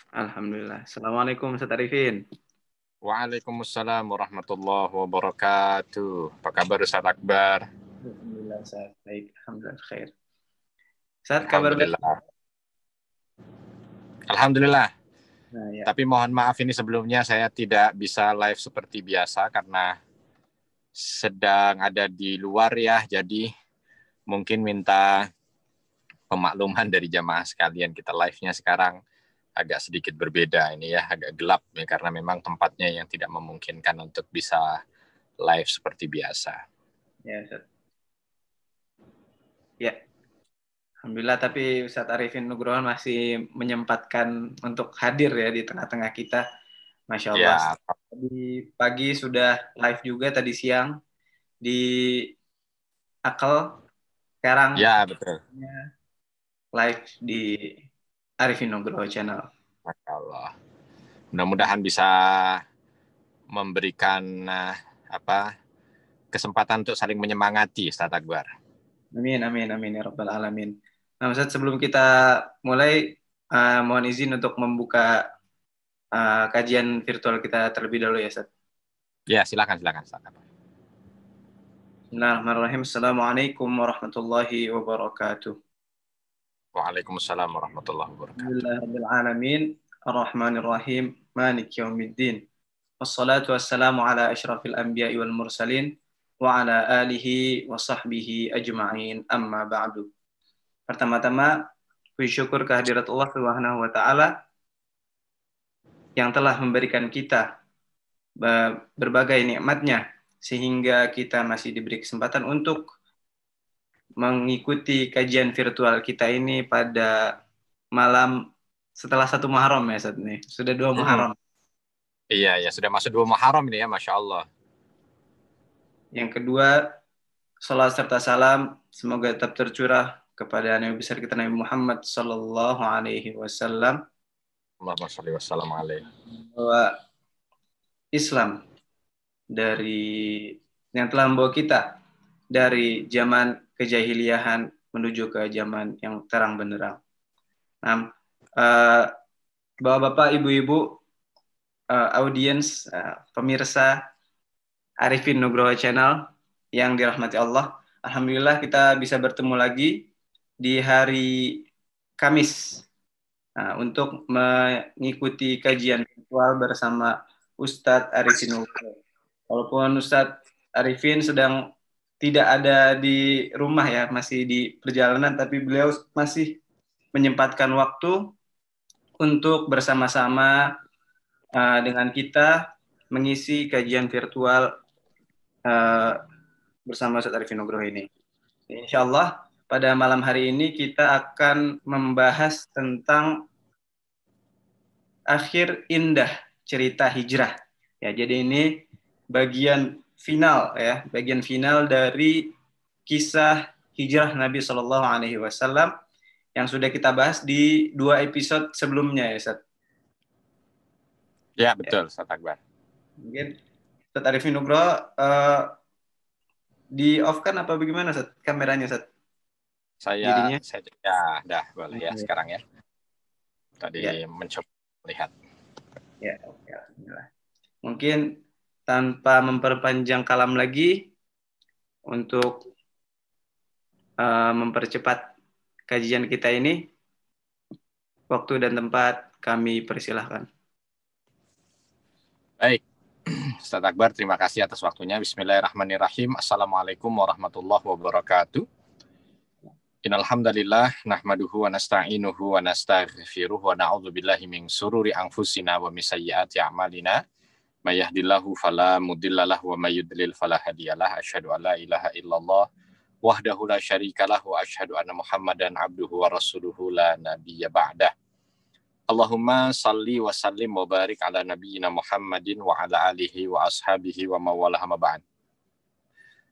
Alhamdulillah. Assalamualaikum Ustaz Arifin. Waalaikumsalam warahmatullahi wabarakatuh. Apa kabar Ustaz Akbar? Alhamdulillah Ustaz. Baik, alhamdulillah khair. Ustaz, kabar baik? Alhamdulillah. Alhamdulillah. Nah, ya. Tapi mohon maaf ini sebelumnya saya tidak bisa live seperti biasa karena sedang ada di luar ya. Jadi mungkin minta pemakluman dari jamaah sekalian, kita live-nya sekarang agak sedikit berbeda ini ya, agak gelap ya, karena memang tempatnya yang tidak memungkinkan untuk bisa live seperti biasa. Ya, Ustaz. Ya. Alhamdulillah, tapi Ustaz Arifin Nugroho masih menyempatkan untuk hadir ya di tengah-tengah kita. Masya Allah. Ya, Tadi pagi sudah live juga, tadi siang di Akal. Sekarang ya betul. live di Arifin Nugroho Channel. Masya Allah. Mudah-mudahan bisa memberikan kesempatan untuk saling menyemangati, Ustaz Akbar. Amin, amin, amin ya Rabbal Alamin. Nah, Ustaz, sebelum kita mulai, mohon izin untuk membuka kajian virtual kita terlebih dahulu ya, Ustaz. Ya, silakan. Bismillahirrahmanirrahim. Assalamualaikum warahmatullahi wabarakatuh. Waalaikumsalam warahmatullahi wabarakatuh. Alhamdulillahirabbil alamin, arrahmanirrahim, maliki yaumiddin. Wassalatu wassalamu ala asyrafil anbiya'i wal mursalin wa ala alihi wa sahbihi ajma'in, amma ba'du. Pertama-tama, puji syukur kehadirat Allah Subhanahu wa taala yang telah memberikan kita berbagai nikmatnya sehingga kita masih diberi kesempatan untuk mengikuti kajian virtual kita ini pada malam setelah 1 Muharram ya Ustaz nih. Sudah 2 Muharram. Iya, sudah masuk 2 Muharram ini ya, Masya Allah. Yang kedua, salat serta salam semoga tetap tercurah kepada Nabi besar kita Nabi Muhammad sallallahu alaihi wasallam. Allahumma shalli wa sallam alaihi. Bahwa Islam dari yang telah membawa kita dari zaman kejahiliahan menuju ke zaman yang terang benderang. Nah, Bapak-bapak, ibu-ibu, audiens, pemirsa Arifin Nugroho Channel yang dirahmati Allah, alhamdulillah kita bisa bertemu lagi di hari Kamis untuk mengikuti kajian virtual bersama Ustadz Arifin Nugroho. Walaupun Ustadz Arifin sedang tidak ada di rumah ya, masih di perjalanan, tapi beliau masih menyempatkan waktu untuk bersama-sama dengan kita mengisi kajian virtual bersama Ustadz Arifin Nugroho ini. Insya Allah pada malam hari ini kita akan membahas tentang akhir indah cerita hijrah. Ya, jadi ini bagian final ya, bagian final dari kisah hijrah Nabi Shallallahu Alaihi Wasallam yang sudah kita bahas di 2 episode sebelumnya ya, Ustaz. Ya, betul, Ustaz Akbar. Mungkin Ustaz Arifin Nugroho di off kan apa bagaimana Ustaz kameranya, Ustaz? Saya ya, dah boleh ya sekarang ya. Tadi mencoba melihat. Ya, oke, alhamdulillah. Mungkin tanpa memperpanjang kalam lagi untuk mempercepat kajian kita ini, waktu dan tempat kami persilahkan. Baik, Ustaz Akbar, terima kasih atas waktunya. Bismillahirrahmanirrahim. Assalamualaikum warahmatullahi wabarakatuh. Innal hamdalillah nahmaduhu wa nasta'inuhu wa nastaghfiruh wa na'udzu billahi min sururi anfusina wa min sayyiati a'malina. May yahdihillahu fala mudhillalah wa may yudlil fala hadiyalah. Asyhadu an la ilaha illallah wahdahu la syarikalah wa asyhadu anna Muhammadan abduhu wa rasuluhu la nabiyya ba'dah. Allahumma salli wa sallim wa barik ala nabiyyina Muhammadin wa ala alihi wa ashabihi wa mawalah ma ba'd.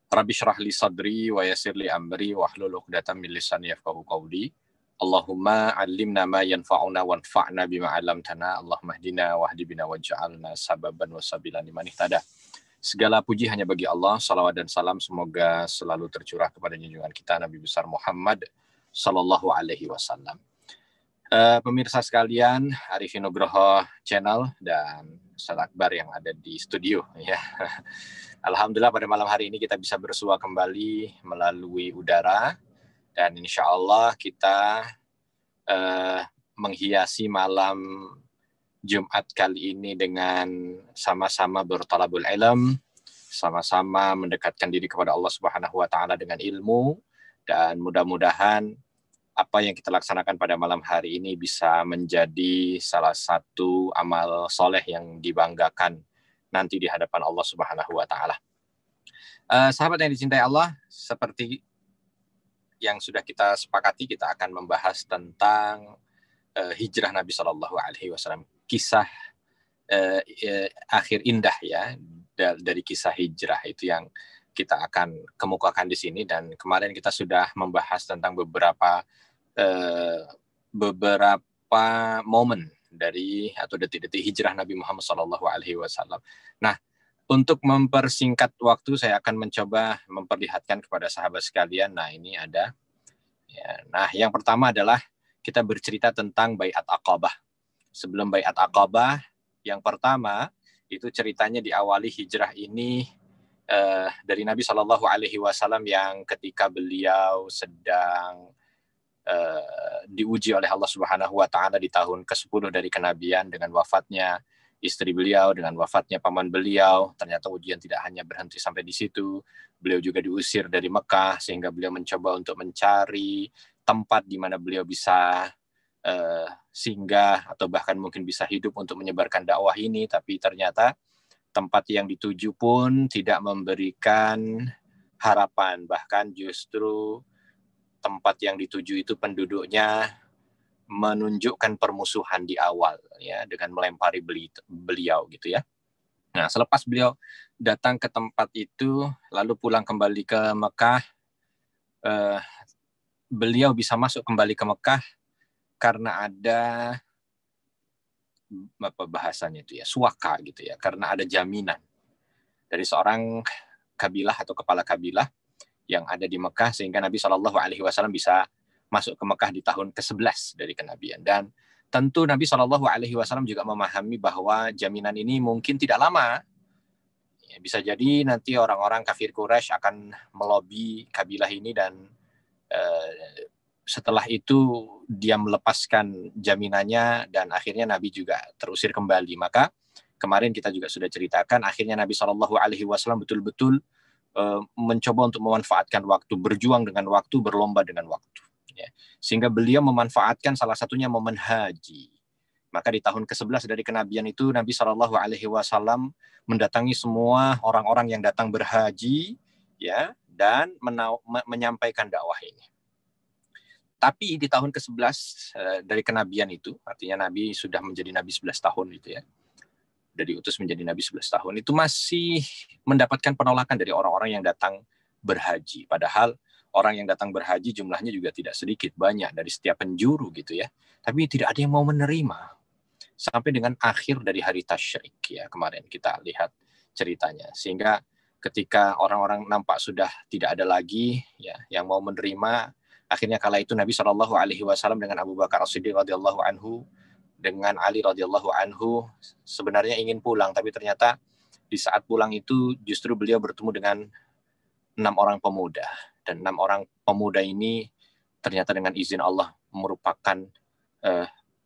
Rabbi syrah li sadri wa yassir li amri wa hlul 'uqdatam min lisani yafqahu qawli. Allahumma 'allimna ma yanfa'una wanfa'na bima 'allamtana. Allahumma hdina wahdi bina waj'alna sababan wa sabilan liman ihtada. Segala puji hanya bagi Allah. Salawat dan salam semoga selalu tercurah kepada junjungan kita Nabi besar Muhammad sallallahu alaihi wasallam. Pemirsa sekalian, Arifin Nugroho Channel dan Ustaz Akbar yang ada di studio ya. Alhamdulillah pada malam hari ini kita bisa bersua kembali melalui udara dan insya Allah kita menghiasi malam Jumat kali ini dengan sama-sama bertalabul ilm, sama-sama mendekatkan diri kepada Allah Subhanahu wa taala dengan ilmu, dan mudah-mudahan apa yang kita laksanakan pada malam hari ini bisa menjadi salah satu amal soleh yang dibanggakan nanti di hadapan Allah Subhanahu wa taala. Sahabat yang dicintai Allah, seperti yang sudah kita sepakati, kita akan membahas tentang hijrah Nabi Shallallahu Alaihi Wasallam, kisah akhir indah ya dari kisah hijrah itu yang kita akan kemukakan di sini. Dan kemarin kita sudah membahas tentang beberapa momen dari atau detik-detik hijrah Nabi Muhammad Shallallahu Alaihi Wasallam. Nah, untuk mempersingkat waktu, saya akan mencoba memperlihatkan kepada sahabat sekalian. Nah, ini ada. Ya. Nah, yang pertama adalah kita bercerita tentang Baiat Aqabah. Sebelum Baiat Aqabah, yang pertama itu ceritanya diawali hijrah ini dari Nabi Shallallahu Alaihi Wasallam yang ketika beliau sedang diuji oleh Allah Subhanahu wa taala di tahun ke-10 dari kenabian dengan wafatnya istri beliau, dengan wafatnya paman beliau. Ternyata ujian tidak hanya berhenti sampai di situ. Beliau juga diusir dari Mekah sehingga beliau mencoba untuk mencari tempat di mana beliau bisa singgah atau bahkan mungkin bisa hidup untuk menyebarkan dakwah ini, tapi ternyata tempat yang dituju pun tidak memberikan harapan, bahkan justru tempat yang dituju itu penduduknya menunjukkan permusuhan di awal ya, dengan melempari beliau gitu ya. Nah, selepas beliau datang ke tempat itu lalu pulang kembali ke Mekah, beliau bisa masuk kembali ke Mekah karena ada apa bahasanya itu ya, suaka gitu ya, karena ada jaminan dari seorang kabilah atau kepala kabilah yang ada di Mekah, sehingga Nabi Shallallahu Alaihi Wasallam bisa masuk ke Mekah di tahun ke-11 dari kenabian. Dan tentu Nabi Shallallahu Alaihi Wasallam juga memahami bahwa jaminan ini mungkin tidak lama. Ya, bisa jadi nanti orang-orang kafir Quraisy akan melobi kabilah ini dan setelah itu dia melepaskan jaminannya dan akhirnya Nabi juga terusir kembali. Maka kemarin kita juga sudah ceritakan, akhirnya Nabi Shallallahu Alaihi Wasallam betul-betul mencoba untuk memanfaatkan waktu, berjuang dengan waktu, berlomba dengan waktu. Ya. Sehingga beliau memanfaatkan salah satunya momen haji. Maka di tahun ke-11 dari kenabian itu Nabi Shallallahu Alaihi Wasallam mendatangi semua orang-orang yang datang berhaji, ya, dan menyampaikan dakwah ini. Tapi di tahun ke-11 dari kenabian itu, artinya Nabi sudah menjadi Nabi 11 tahun gitu ya, dari utus menjadi Nabi 11 tahun, itu masih mendapatkan penolakan dari orang-orang yang datang berhaji. Padahal orang yang datang berhaji jumlahnya juga tidak sedikit, banyak dari setiap penjuru gitu ya. Tapi tidak ada yang mau menerima. Sampai dengan akhir dari hari tasyrik ya, kemarin kita lihat ceritanya. Sehingga ketika orang-orang nampak sudah tidak ada lagi ya yang mau menerima, akhirnya kala itu Nabi Shallallahu Alaihi Wasallam dengan Abu Bakar As-Siddiq radhiyallahu anhu, dengan Ali radhiyallahu anhu sebenarnya ingin pulang, tapi ternyata di saat pulang itu justru beliau bertemu dengan 6 orang pemuda, dan 6 orang pemuda ini ternyata dengan izin Allah merupakan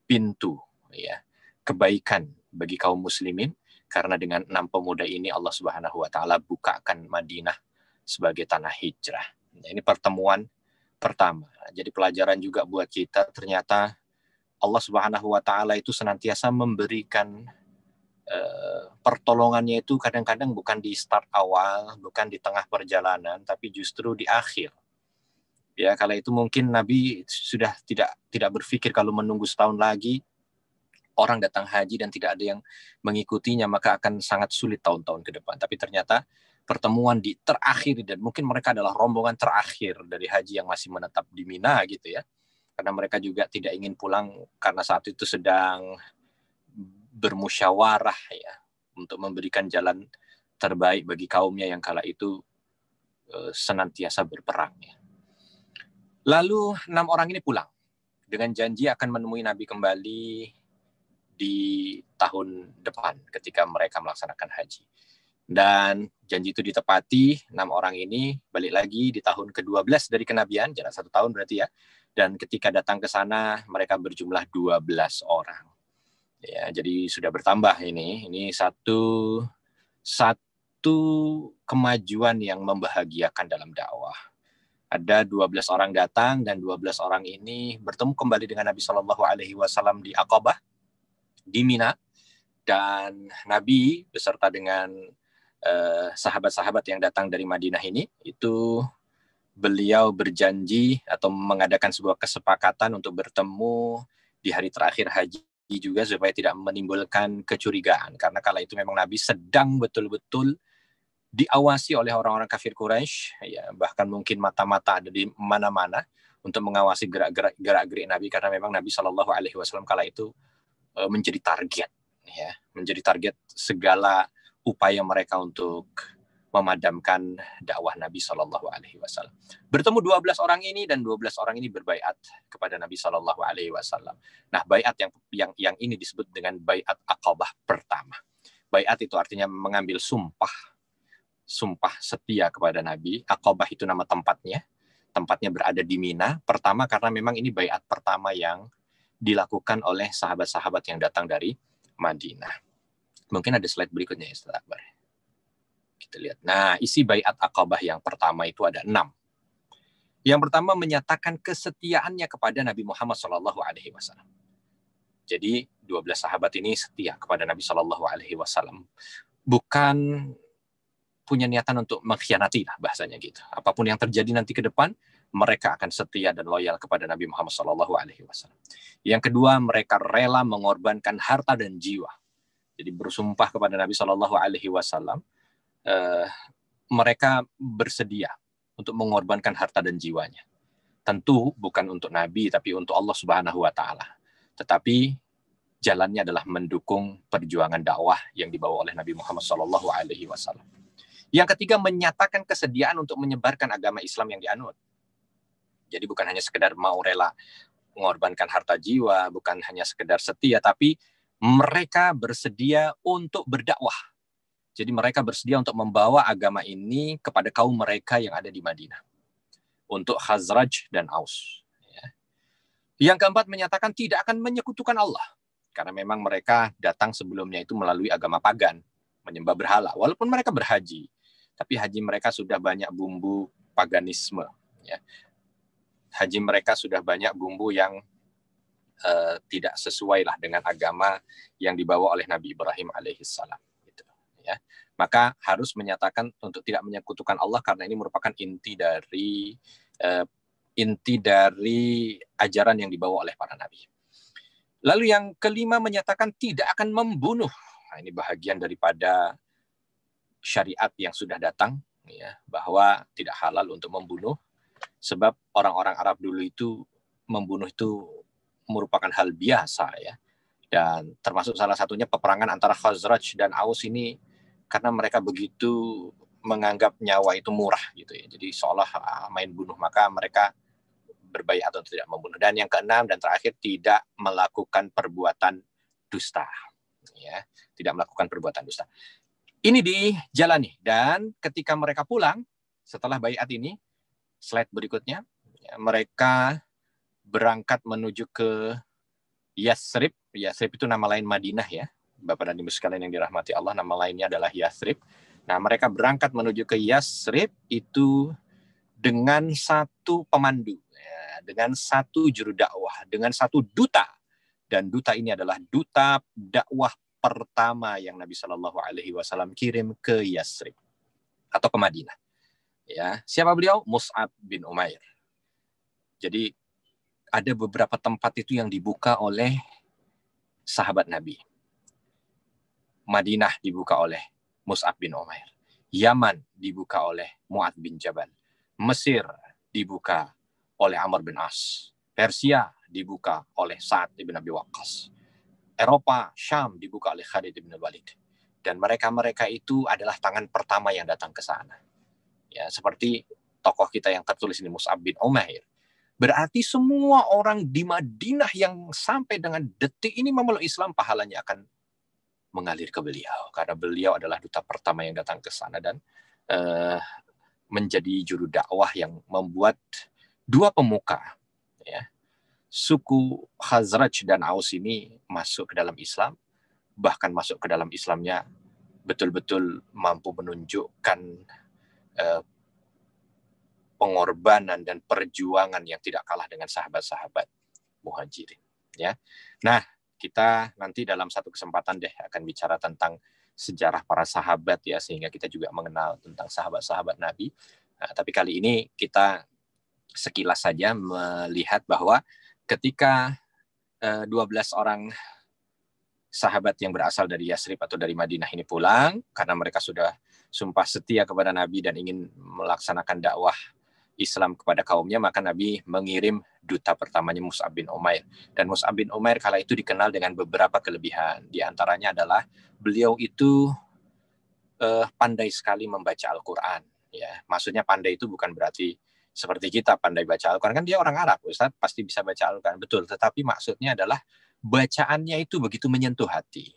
pintu ya kebaikan bagi kaum muslimin, karena dengan 6 pemuda ini Allah Subhanahu wa taala bukakan Madinah sebagai tanah hijrah. Nah, ini pertemuan pertama. Jadi pelajaran juga buat kita, ternyata Allah Subhanahu wa taala itu senantiasa memberikan pertolongannya itu kadang-kadang bukan di start awal, bukan di tengah perjalanan, tapi justru di akhir. Ya, kala itu mungkin Nabi sudah tidak berpikir kalau menunggu setahun lagi orang datang haji dan tidak ada yang mengikutinya, maka akan sangat sulit tahun-tahun ke depan. Tapi ternyata pertemuan di terakhir, dan mungkin mereka adalah rombongan terakhir dari haji yang masih menetap di Mina gitu ya. Karena mereka juga tidak ingin pulang karena saat itu sedang bermusyawarah ya untuk memberikan jalan terbaik bagi kaumnya yang kala itu senantiasa berperang ya. Lalu 6 orang ini pulang dengan janji akan menemui Nabi kembali di tahun depan ketika mereka melaksanakan haji. Dan janji itu ditepati, 6 orang ini balik lagi di tahun ke-12 dari kenabian, jarak 1 tahun berarti ya. Dan ketika datang ke sana, mereka berjumlah 12 orang. Ya, jadi sudah bertambah ini. Ini satu kemajuan yang membahagiakan dalam dakwah. Ada 12 orang datang dan 12 orang ini bertemu kembali dengan Nabi Shallallahu Alaihi Wasallam di Aqabah, di Mina, dan Nabi beserta dengan sahabat-sahabat yang datang dari Madinah ini, itu beliau berjanji atau mengadakan sebuah kesepakatan untuk bertemu di hari terakhir haji juga supaya tidak menimbulkan kecurigaan, karena kala itu memang Nabi sedang betul-betul diawasi oleh orang-orang kafir Quraisy, ya, bahkan mungkin mata-mata ada di mana-mana untuk mengawasi gerak-gerik Nabi, karena memang Nabi Shallallahu Alaihi Wasallam kala itu menjadi target, ya, menjadi target segala upaya mereka untuk memadamkan dakwah Nabi Shallallahu Alaihi Wasallam. Bertemu 12 orang ini dan 12 orang ini berbaiat kepada Nabi Shallallahu Alaihi Wasallam. Nah, baiat yang ini disebut dengan baiat Aqabah pertama. Baiat itu artinya mengambil sumpah setia kepada Nabi. Aqabah itu nama tempatnya berada di Mina. Pertama karena memang ini baiat pertama yang dilakukan oleh sahabat-sahabat yang datang dari Madinah. Mungkin ada slide berikutnya ya, Ustaz Akbar. Kita lihat. Nah, isi baiat Aqabah yang pertama itu ada 6. Yang pertama menyatakan kesetiaannya kepada Nabi Muhammad SAW. Jadi 12 sahabat ini setia kepada Nabi SAW. Bukan punya niatan untuk mengkhianati lah bahasanya gitu. Apapun yang terjadi nanti ke depan, mereka akan setia dan loyal kepada Nabi Muhammad SAW. Yang kedua, mereka rela mengorbankan harta dan jiwa. Jadi bersumpah kepada Nabi SAW, mereka bersedia untuk mengorbankan harta dan jiwanya. Tentu bukan untuk Nabi, tapi untuk Allah Subhanahu Wa Taala. Tetapi jalannya adalah mendukung perjuangan dakwah yang dibawa oleh Nabi Muhammad SAW. Yang ketiga, menyatakan kesediaan untuk menyebarkan agama Islam yang dianut. Jadi bukan hanya sekedar mau rela mengorbankan harta jiwa, bukan hanya sekedar setia, tapi mereka bersedia untuk berdakwah. Jadi mereka bersedia untuk membawa agama ini kepada kaum mereka yang ada di Madinah. Untuk Khazraj dan Aus. Yang keempat, menyatakan tidak akan menyekutukan Allah. Karena memang mereka datang sebelumnya itu melalui agama pagan, menyembah berhala. Walaupun mereka berhaji, tapi haji mereka sudah banyak bumbu paganisme. Ya. Haji mereka sudah banyak bumbu yang tidak sesuai lah dengan agama yang dibawa oleh Nabi Ibrahim alaihissalam. Gitu, ya. Maka harus menyatakan untuk tidak menyekutukan Allah, karena ini merupakan inti dari ajaran yang dibawa oleh para nabi. Lalu yang kelima, menyatakan tidak akan membunuh. Nah, ini bahagian daripada syariat yang sudah datang, ya, bahwa tidak halal untuk membunuh, sebab orang-orang Arab dulu itu membunuh itu merupakan hal biasa, ya. Dan termasuk salah satunya peperangan antara Khazraj dan Aus ini, karena mereka begitu menganggap nyawa itu murah gitu ya. Jadi seolah main bunuh, maka mereka berbaiat untuk tidak membunuh. Dan yang keenam dan terakhir, tidak melakukan perbuatan dusta. Ya, tidak melakukan perbuatan dusta. Ini dijalani, dan ketika mereka pulang setelah baiat ini, slide berikutnya, ya, mereka berangkat menuju ke Yathrib. Yathrib itu nama lain Madinah, ya. Bapak dan Ibu sekalian yang dirahmati Allah, nama lainnya adalah Yathrib. Nah, mereka berangkat menuju ke Yathrib itu dengan satu pemandu, ya, dengan satu juru dakwah, dengan satu duta. Dan duta ini adalah duta dakwah pertama yang Nabi Shallallahu Alaihi Wasallam kirim ke Yathrib atau ke Madinah. Ya, siapa beliau? Mus'ab bin Umair. Jadi ada beberapa tempat itu yang dibuka oleh sahabat Nabi. Madinah dibuka oleh Mus'ab bin Umair. Yaman dibuka oleh Mu'adz bin Jabal. Mesir dibuka oleh Amr bin As. Persia dibuka oleh Sa'ad bin Abi Waqqas. Eropa, Syam dibuka oleh Khalid bin Walid. Dan mereka-mereka itu adalah tangan pertama yang datang ke sana. Ya, seperti tokoh kita yang tertulis ini, Mus'ab bin Umair. Berarti semua orang di Madinah yang sampai dengan detik ini memeluk Islam, pahalanya akan mengalir ke beliau. Karena beliau adalah duta pertama yang datang ke sana dan menjadi juru dakwah yang membuat dua pemuka, ya, suku Khazraj dan Aus ini masuk ke dalam Islam, bahkan masuk ke dalam Islamnya betul-betul mampu menunjukkan pengorbanan dan perjuangan yang tidak kalah dengan sahabat-sahabat Muhajirin. Ya, nah kita nanti dalam satu kesempatan deh akan bicara tentang sejarah para sahabat ya, sehingga kita juga mengenal tentang sahabat-sahabat Nabi. Nah, tapi kali ini kita sekilas saja melihat bahwa ketika 12 orang sahabat yang berasal dari Yasrib atau dari Madinah ini pulang karena mereka sudah sumpah setia kepada Nabi dan ingin melaksanakan dakwah Islam kepada kaumnya, maka Nabi mengirim duta pertamanya Mus'ab bin Umair. Dan Mus'ab bin Umair kala itu dikenal dengan beberapa kelebihan. Di antaranya adalah beliau itu pandai sekali membaca Al-Quran. Ya, maksudnya pandai itu bukan berarti seperti kita pandai baca Al-Quran. Kan dia orang Arab, Ustaz, pasti bisa baca Al-Quran. Betul, tetapi maksudnya adalah bacaannya itu begitu menyentuh hati.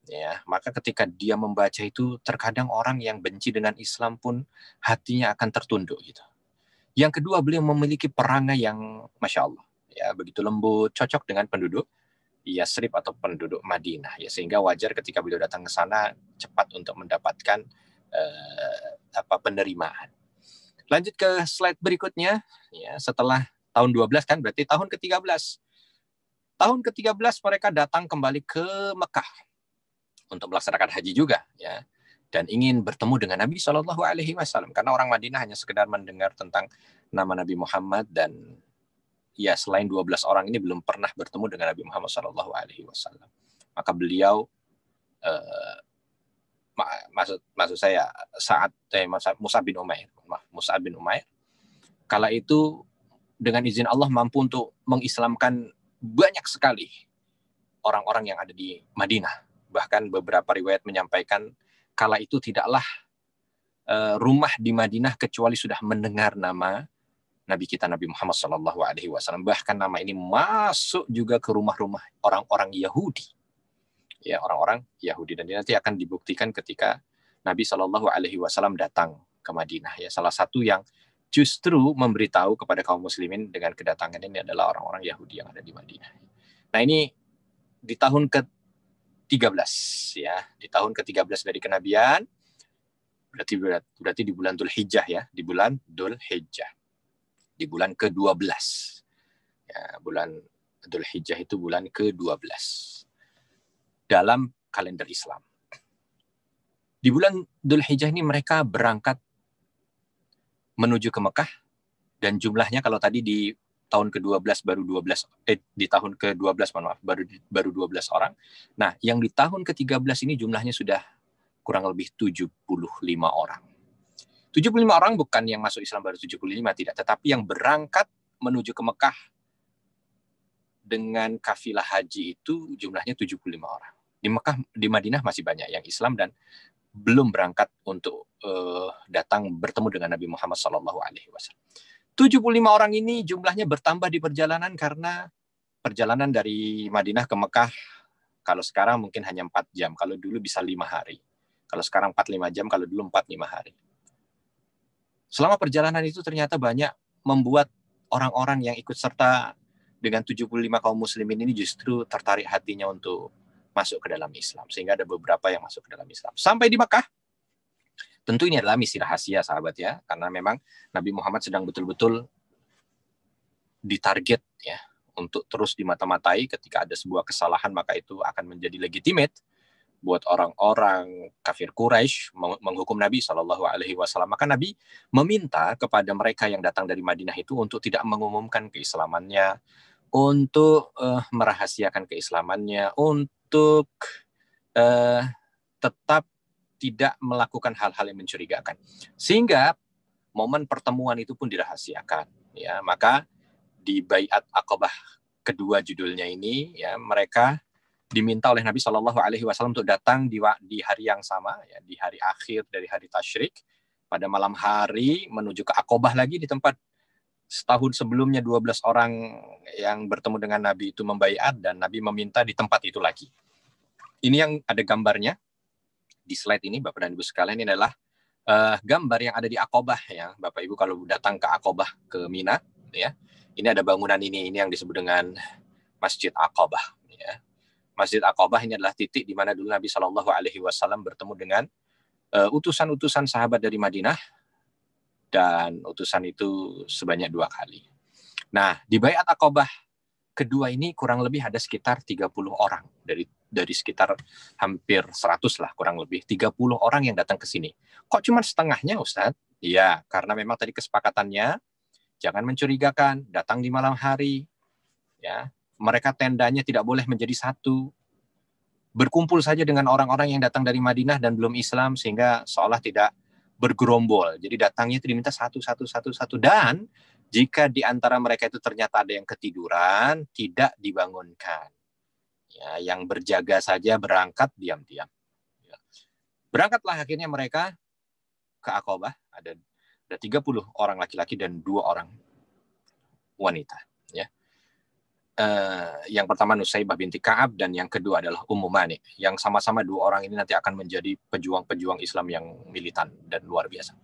Ya, maka ketika dia membaca itu, terkadang orang yang benci dengan Islam pun hatinya akan tertunduk gitu. Yang kedua, beliau memiliki perangai yang Masya Allah, ya, begitu lembut, cocok dengan penduduk Yasrib atau penduduk Madinah, ya, sehingga wajar ketika beliau datang ke sana cepat untuk mendapatkan penerimaan. Lanjut ke slide berikutnya, ya, setelah tahun 12 kan berarti tahun ke-13. Tahun ke-13 mereka datang kembali ke Mekah untuk melaksanakan haji juga, ya, dan ingin bertemu dengan Nabi Shallallahu Alaihi Wasallam karena orang Madinah hanya sekedar mendengar tentang nama Nabi Muhammad dan ya selain 12 orang ini belum pernah bertemu dengan Nabi Muhammad Shallallahu Alaihi Wasallam. Maka beliau maksud saya saat Mus'ab bin Umair kala itu dengan izin Allah mampu untuk mengislamkan banyak sekali orang-orang yang ada di Madinah. Bahkan beberapa riwayat menyampaikan kala itu tidaklah rumah di Madinah kecuali sudah mendengar nama Nabi kita Nabi Muhammad Shallallahu Alaihi Wasallam. Bahkan nama ini masuk juga ke rumah-rumah orang-orang Yahudi, ya, orang-orang Yahudi. Dan ini nanti akan dibuktikan ketika Nabi Shallallahu Alaihi Wasallam datang ke Madinah. Ya, salah satu yang justru memberitahu kepada kaum muslimin dengan kedatangan ini adalah orang-orang Yahudi yang ada di Madinah. Nah, ini di tahun ke-13, ya, di tahun ke-13 dari kenabian, berarti di bulan Dzul Hijjah, ya, di bulan Dzul Hijjah, di bulan ke-12, ya, bulan Dzul Hijjah itu bulan ke-12 dalam kalender Islam. Di bulan Dzul Hijjah ini mereka berangkat menuju ke Mekah, dan jumlahnya kalau tadi di tahun ke-12 baru 12, di tahun ke-12 baru 12 orang. Nah, yang di tahun ke-13 ini jumlahnya sudah kurang lebih 75 orang. 75 orang bukan yang masuk Islam baru 75, tidak, tetapi yang berangkat menuju ke Mekah dengan kafilah haji itu jumlahnya 75 orang. Di Mekah, di Madinah masih banyak yang Islam dan belum berangkat untuk datang bertemu dengan Nabi Muhammad SAW. 75 orang ini jumlahnya bertambah di perjalanan karena perjalanan dari Madinah ke Mekah kalau sekarang mungkin hanya 4 jam, kalau dulu bisa 5 hari. Kalau sekarang 4-5 jam, kalau dulu 4-5 hari. Selama perjalanan itu ternyata banyak membuat orang-orang yang ikut serta dengan 75 kaum muslimin ini justru tertarik hatinya untuk masuk ke dalam Islam. Sehingga ada beberapa yang masuk ke dalam Islam. Sampai di Mekah, tentu ini adalah misi rahasia, sahabat, ya, karena memang Nabi Muhammad sedang betul-betul ditarget, ya, untuk terus dimata-matai. Ketika ada sebuah kesalahan, maka itu akan menjadi legitimate buat orang-orang kafir Quraisy menghukum Nabi Shallallahu Alaihi Wasallam. Maka Nabi meminta kepada mereka yang datang dari Madinah itu untuk tidak mengumumkan keislamannya, untuk merahasiakan keislamannya, untuk tetap tidak melakukan hal-hal yang mencurigakan, sehingga momen pertemuan itu pun dirahasiakan, ya. Maka di Baiat Aqabah kedua judulnya ini, ya, mereka diminta oleh Nabi Shallallahu Alaihi Wasallam untuk datang di hari yang sama, ya, di hari akhir dari hari tasyrik, pada malam hari menuju ke Aqabah lagi di tempat Setahun sebelumnya 12 orang yang bertemu dengan Nabi itu membaiat dan Nabi meminta di tempat itu lagi. Ini yang ada gambarnya di slide ini, Bapak dan Ibu sekalian. Ini adalah gambar yang ada di Aqabah ya, Bapak Ibu kalau datang ke Aqabah ke Mina ya. Ini ada bangunan ini yang disebut dengan Masjid Aqabah ya. Masjid Aqabah ini adalah titik di mana dulu Nabi Shallallahu alaihi wasallam bertemu dengan utusan-utusan sahabat dari Madinah, dan utusan itu sebanyak 2 kali. Nah, di Baiat Aqabah kedua ini kurang lebih ada sekitar 30 orang dari sekitar hampir 100 lah kurang lebih 30 orang yang datang ke sini. Kok cuma setengahnya, Ustadz? Iya, karena memang tadi kesepakatannya jangan mencurigakan, datang di malam hari, ya. Mereka tendanya tidak boleh menjadi satu. Berkumpul saja dengan orang-orang yang datang dari Madinah dan belum Islam sehingga seolah tidak bergerombol. Jadi datangnya itu diminta satu. Dan jika di antara mereka itu ternyata ada yang ketiduran, tidak dibangunkan. Ya, yang berjaga saja berangkat diam-diam. Ya. Berangkatlah akhirnya mereka ke Aqabah. Ada 30 orang laki-laki dan 2 orang wanita. Ya. Yang pertama Nusaybah binti Ka'ab dan yang kedua adalah Ummu Mani. Yang sama-sama 2 orang ini nanti akan menjadi pejuang-pejuang Islam yang militan dan luar biasa.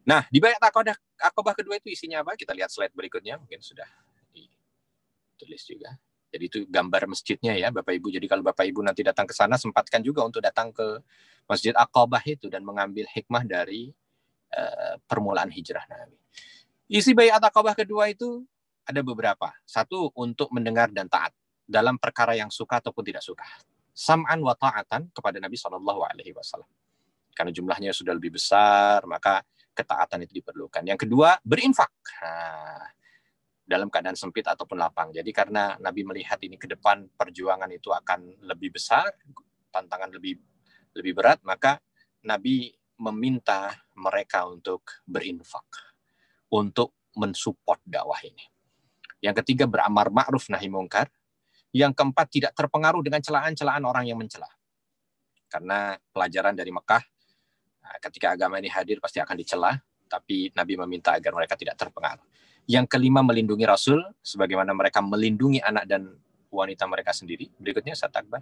Nah, di Baiat Aqabah kedua itu isinya apa? Kita lihat slide berikutnya, mungkin sudah ditulis juga. Jadi itu gambar masjidnya ya, Bapak Ibu. Jadi kalau Bapak Ibu nanti datang ke sana, sempatkan juga untuk datang ke Masjid Aqabah itu dan mengambil hikmah dari permulaan hijrah Nabi. Isi Baiat Aqabah kedua itu ada beberapa. Satu, untuk mendengar dan taat dalam perkara yang suka ataupun tidak suka. Sam'an wa ta'atan kepada Nabi SAW. Karena jumlahnya sudah lebih besar, maka ketaatan itu diperlukan. Yang kedua, berinfak. Dalam keadaan sempit ataupun lapang. Jadi karena Nabi melihat ini ke depan perjuangan itu akan lebih besar, tantangan lebih berat, maka Nabi meminta mereka untuk berinfak, untuk mensupport dakwah ini. Yang ketiga, beramar ma'ruf nahi mungkar. Yang keempat, tidak terpengaruh dengan celaan-celaan orang yang mencela. Karena pelajaran dari Mekah, ketika agama ini hadir pasti akan dicela, tapi Nabi meminta agar mereka tidak terpengaruh. Yang kelima, melindungi Rasul, sebagaimana mereka melindungi anak dan wanita mereka sendiri. Berikutnya, Ustaz Akbar.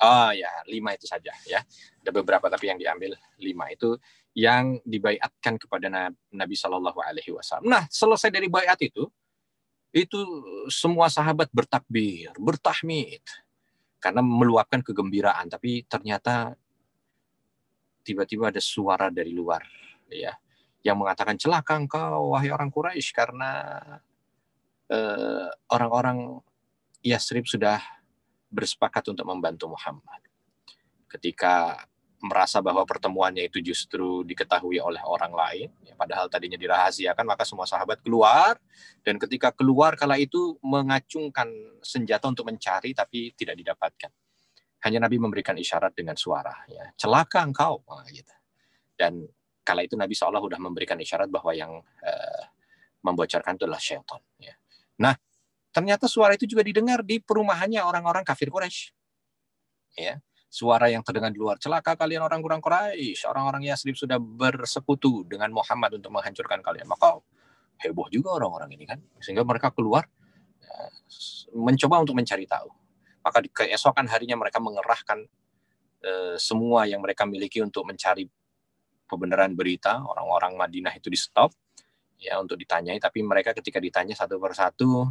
Oh ya, 5 itu saja ya. Ada beberapa tapi yang diambil 5 itu yang dibaiatkan kepada Nabi Shallallahu alaihi wasallam. Nah, selesai dari baiat itu semua sahabat bertakbir, bertahmid karena meluapkan kegembiraan, tapi ternyata tiba-tiba ada suara dari luar ya yang mengatakan, celaka engkau wahai orang Quraisy karena orang-orang Yasrib sudah bersepakat untuk membantu Muhammad. Ketika merasa bahwa pertemuannya itu justru diketahui oleh orang lain, ya, padahal tadinya dirahasiakan, maka semua sahabat keluar, dan ketika keluar kala itu mengacungkan senjata untuk mencari, tapi tidak didapatkan. Hanya Nabi memberikan isyarat dengan suara, ya, celaka engkau, gitu. Dan kala itu Nabi SAW sudah memberikan isyarat bahwa yang membocorkan itu adalah syaitan. Ya. Nah, ternyata suara itu juga didengar di perumahannya orang-orang kafir Quraisy. Ya. Suara yang terdengar di luar, celaka kalian orang-orang Quraisy, orang-orang Yasrib sudah bersekutu dengan Muhammad untuk menghancurkan kalian. Maka heboh juga orang-orang ini kan, sehingga mereka keluar mencoba untuk mencari tahu. Maka di keesokan harinya mereka mengerahkan semua yang mereka miliki untuk mencari kebenaran berita. Orang-orang Madinah itu di stop ya untuk ditanyai, tapi mereka ketika ditanya satu persatu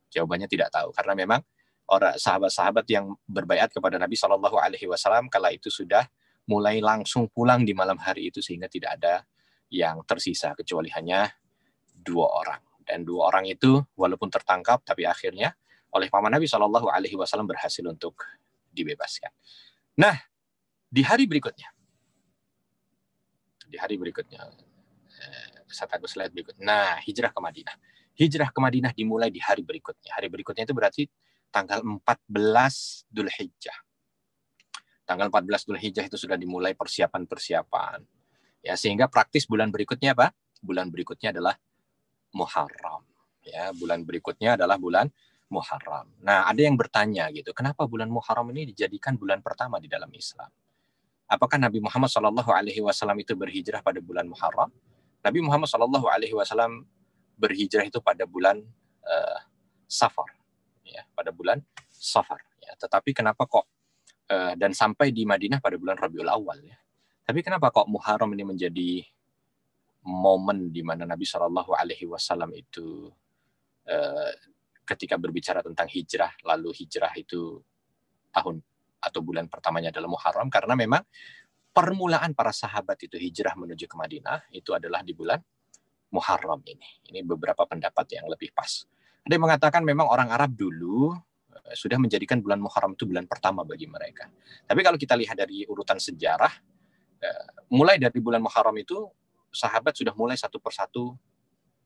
jawabannya tidak tahu, karena memang orang sahabat-sahabat yang berbaiat kepada Nabi Shallallahu alaihi wasallam kala itu sudah mulai langsung pulang di malam hari itu, sehingga tidak ada yang tersisa kecuali hanya 2 orang. Dan 2 orang itu walaupun tertangkap, tapi akhirnya oleh paman Nabi Shallallahu alaihi wasallam berhasil untuk dibebaskan. Nah, di hari berikutnya, satu slide berikutnya. Nah, hijrah ke Madinah. Hijrah ke Madinah dimulai di hari berikutnya. Hari berikutnya itu berarti tanggal 14 Dzulhijjah. Tanggal 14 Dzulhijjah itu sudah dimulai persiapan-persiapan. Ya, sehingga praktis bulan berikutnya apa? Bulan berikutnya adalah Muharram. Ya, bulan berikutnya adalah bulan Muharram. Nah, ada yang bertanya gitu, kenapa bulan Muharram ini dijadikan bulan pertama di dalam Islam? Apakah Nabi Muhammad SAW itu berhijrah pada bulan Muharram? Nabi Muhammad SAW berhijrah itu pada bulan Safar, ya, pada bulan Safar. Ya. Tetapi kenapa kok dan sampai di Madinah pada bulan Rabiul Awal, ya. Tapi kenapa kok Muharram ini menjadi momen di mana Nabi SAW itu ketika berbicara tentang hijrah, lalu hijrah itu tahun atau bulan pertamanya adalah Muharram, karena memang permulaan para sahabat itu hijrah menuju ke Madinah itu adalah di bulan Muharram ini. Ini beberapa pendapat yang lebih pas. Ada yang mengatakan memang orang Arab dulu sudah menjadikan bulan Muharram itu bulan pertama bagi mereka. Tapi kalau kita lihat dari urutan sejarah, mulai dari bulan Muharram itu sahabat sudah mulai satu persatu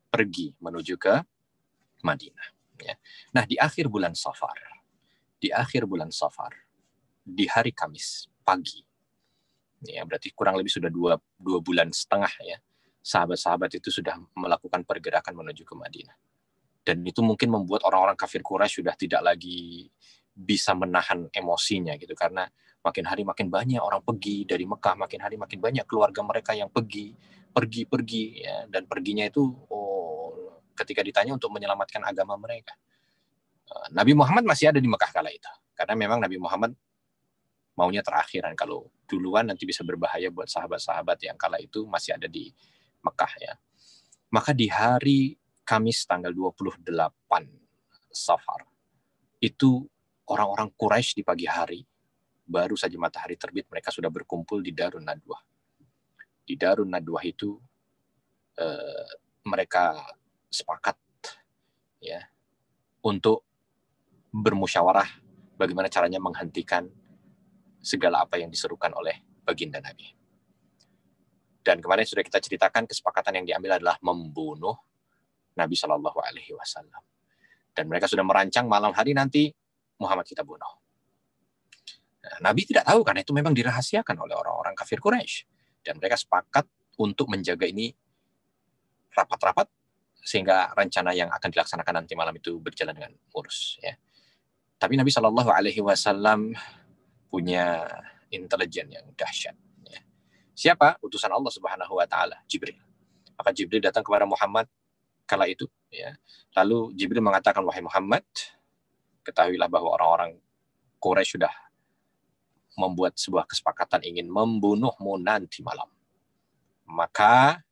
pergi menuju ke Madinah. Ya. Nah, di akhir bulan Safar, di hari Kamis pagi, ya berarti kurang lebih sudah dua bulan setengah, ya, sahabat-sahabat itu sudah melakukan pergerakan menuju ke Madinah. Dan itu mungkin membuat orang-orang kafir Quraisy sudah tidak lagi bisa menahan emosinya gitu, karena makin hari makin banyak orang pergi dari Mekah, makin hari makin banyak keluarga mereka yang pergi ya, dan perginya itu ketika ditanya untuk menyelamatkan agama mereka. Nabi Muhammad masih ada di Mekah kala itu, karena memang Nabi Muhammad maunya terakhiran, kalau duluan nanti bisa berbahaya buat sahabat-sahabat yang kala itu masih ada di Mekah, ya. Maka di hari Kamis tanggal 28 Safar, itu orang-orang Quraisy di pagi hari, baru saja matahari terbit, mereka sudah berkumpul di Darun Nadwah. Di Darun Nadwah itu mereka sepakat, ya, untuk bermusyawarah bagaimana caranya menghentikan segala apa yang diserukan oleh baginda Nabi. Dan kemarin sudah kita ceritakan kesepakatan yang diambil adalah membunuh Nabi Shallallahu Alaihi Wasallam. Dan mereka sudah merancang malam hari nanti Muhammad kita bunuh. Nah, Nabi tidak tahu karena itu memang dirahasiakan oleh orang-orang kafir Quraisy. Dan mereka sepakat untuk menjaga ini rapat-rapat sehingga rencana yang akan dilaksanakan nanti malam itu berjalan dengan mulus. Ya. Tapi Nabi Shallallahu Alaihi Wasallam punya intelijen yang dahsyat. Ya. Siapa? Utusan Allah Subhanahu Wa Taala, Jibril. Maka Jibril datang kepada Muhammad kala itu, ya. Lalu Jibril mengatakan, wahai Muhammad, ketahuilah bahwa orang-orang Quraisy sudah membuat sebuah kesepakatan ingin membunuhmu nanti malam. Maka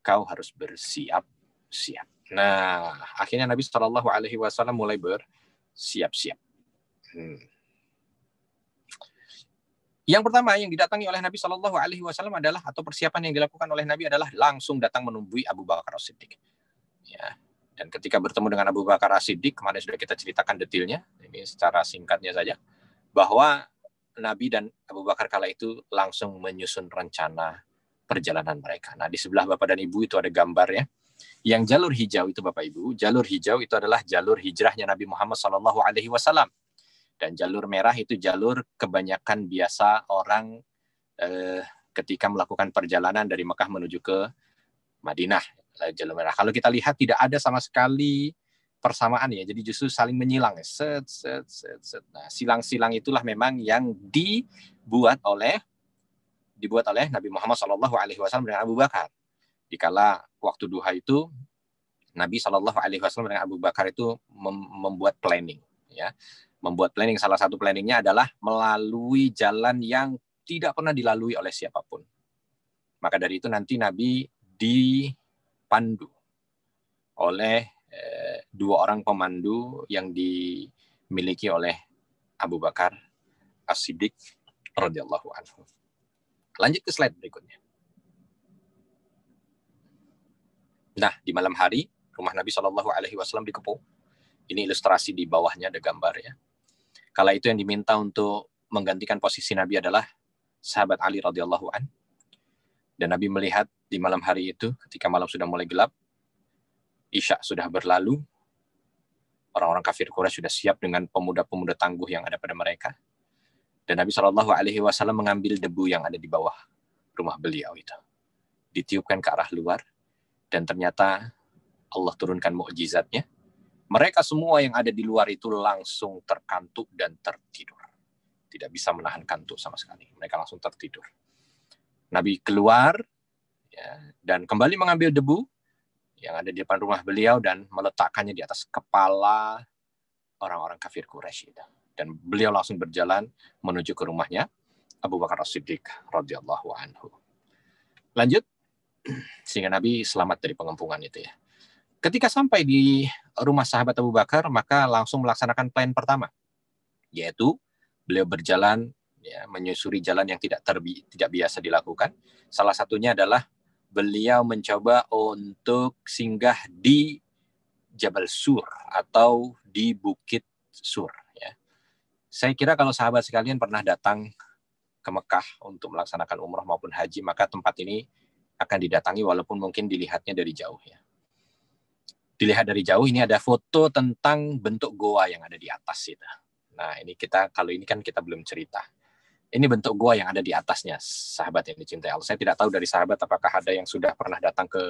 kau harus bersiap-siap. Nah, akhirnya Nabi Shallallahu Alaihi Wasallam mulai bersiap-siap. Yang pertama yang didatangi oleh Nabi Shallallahu Alaihi Wasallam adalah, atau persiapan yang dilakukan oleh Nabi adalah langsung datang menemui Abu Bakar As-Siddiq. Ya. Dan ketika bertemu dengan Abu Bakar As-Siddiq, kemarin sudah kita ceritakan detailnya, ini secara singkatnya saja, bahwa Nabi dan Abu Bakar kala itu langsung menyusun rencana perjalanan mereka. Nah, di sebelah Bapak dan Ibu itu ada gambarnya. Yang jalur hijau itu Bapak Ibu, jalur hijau itu adalah jalur hijrahnya Nabi Muhammad Shallallahu Alaihi Wasallam. Dan jalur merah itu jalur kebanyakan biasa orang ketika melakukan perjalanan dari Mekah menuju ke Madinah. Jalur merah. Kalau kita lihat tidak ada sama sekali persamaan, ya. Jadi justru saling menyilang. Set. Nah, silang-silang itulah memang yang dibuat oleh Nabi Muhammad SAW dengan Abu Bakar. Dikala waktu duha itu, Nabi SAW dengan Abu Bakar itu membuat planning, ya. Membuat planning, salah satu planningnya adalah melalui jalan yang tidak pernah dilalui oleh siapapun. Maka dari itu nanti Nabi dipandu oleh dua orang pemandu yang dimiliki oleh Abu Bakar As-Siddiq radhiyallahu anhu. Lanjut ke slide berikutnya. Nah, di malam hari rumah Nabi Shallallahu Alaihi Wasallam dikepung. Ini ilustrasi di bawahnya ada gambarnya. Kala itu yang diminta untuk menggantikan posisi Nabi adalah sahabat Ali radhiyallahu an. Dan Nabi melihat di malam hari itu, ketika malam sudah mulai gelap, Isya sudah berlalu, orang-orang kafir Quraisy sudah siap dengan pemuda-pemuda tangguh yang ada pada mereka. Dan Nabi Shallallahu Alaihi Wasallam mengambil debu yang ada di bawah rumah beliau itu, ditiupkan ke arah luar, dan ternyata Allah turunkan mukjizatnya. Mereka semua yang ada di luar itu langsung terkantuk dan tertidur. Tidak bisa menahan kantuk sama sekali. Mereka langsung tertidur. Nabi keluar, ya, dan kembali mengambil debu yang ada di depan rumah beliau dan meletakkannya di atas kepala orang-orang kafir Quraisy itu. Dan beliau langsung berjalan menuju ke rumahnya Abu Bakar As-Siddiq radhiyallahu anhu. Lanjut, sehingga Nabi selamat dari pengempungan itu ya. Ketika sampai di rumah sahabat Abu Bakar, maka langsung melaksanakan plan pertama, yaitu beliau berjalan ya, menyusuri jalan yang tidak biasa dilakukan. Salah satunya adalah beliau mencoba untuk singgah di Jabal Sur atau di Bukit Sur. Ya. Saya kira kalau sahabat sekalian pernah datang ke Mekah untuk melaksanakan umrah maupun haji, maka tempat ini akan didatangi walaupun mungkin dilihatnya dari jauh. Ya. Dilihat dari jauh, ini ada foto tentang bentuk goa yang ada di atas itu. Nah, ini kalau ini kan kita belum cerita. Ini bentuk goa yang ada di atasnya, sahabat yang dicintai Allah. Saya tidak tahu dari sahabat apakah ada yang sudah pernah datang ke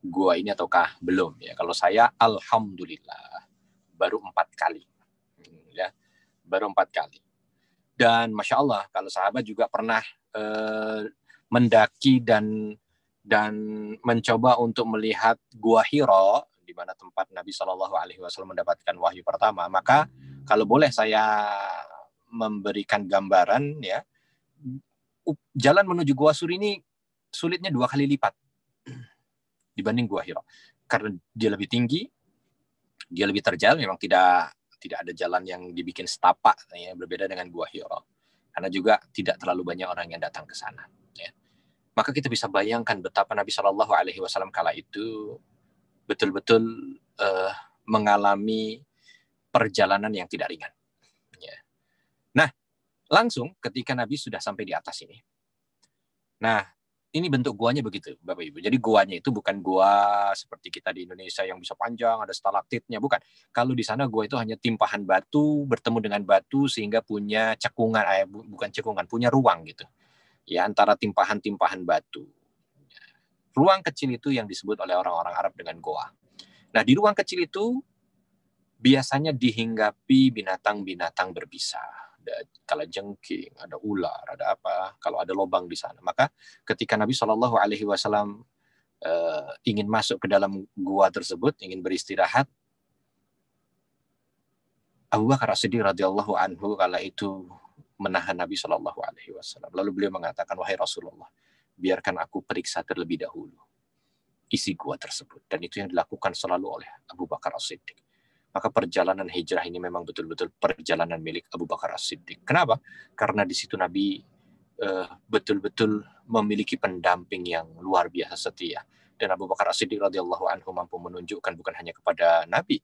goa ini ataukah belum. Ya, kalau saya, alhamdulillah, baru 4 kali. Ya, baru 4 kali. Dan Masya Allah, kalau sahabat juga pernah mendaki dan mencoba untuk melihat Gua Hira, di mana tempat Nabi SAW mendapatkan wahyu pertama, maka kalau boleh saya memberikan gambaran ya, jalan menuju Gua Sur ini sulitnya 2 kali lipat dibanding Gua Hira, karena dia lebih tinggi, dia lebih terjal, memang tidak ada jalan yang dibikin setapak ya, berbeda dengan Gua Hira, karena juga tidak terlalu banyak orang yang datang ke sana ya. Maka kita bisa bayangkan betapa Nabi SAW kala itu betul-betul mengalami perjalanan yang tidak ringan ya. Nah, langsung ketika Nabi sudah sampai di atas ini, nah ini bentuk guanya begitu Bapak Ibu. Jadi guanya itu bukan gua seperti kita di Indonesia yang bisa panjang, ada stalaktitnya, bukan. Kalau di sana gua itu hanya timpahan batu bertemu dengan batu sehingga punya cekungan, bukan cekungan, punya ruang gitu ya, antara timpahan-timpahan batu. Ruang kecil itu yang disebut oleh orang-orang Arab dengan goa. Nah, di ruang kecil itu biasanya dihinggapi binatang-binatang berbisa. Ada kalajengking, ada ular, ada apa. Kalau ada lubang di sana, maka ketika Nabi SAW ingin masuk ke dalam gua tersebut, ingin beristirahat, Abu Bakar As-Siddiq radhiyallahu anhu kala itu menahan Nabi SAW. Lalu beliau mengatakan, wahai Rasulullah, biarkan aku periksa terlebih dahulu isi gua tersebut. Dan itu yang dilakukan selalu oleh Abu Bakar As-Siddiq. Maka perjalanan hijrah ini memang betul-betul perjalanan milik Abu Bakar As-Siddiq. Kenapa? Karena di situ Nabi betul-betul memiliki pendamping yang luar biasa setia. Dan Abu Bakar As-Siddiq radhiyallahu anhu mampu menunjukkan bukan hanya kepada Nabi,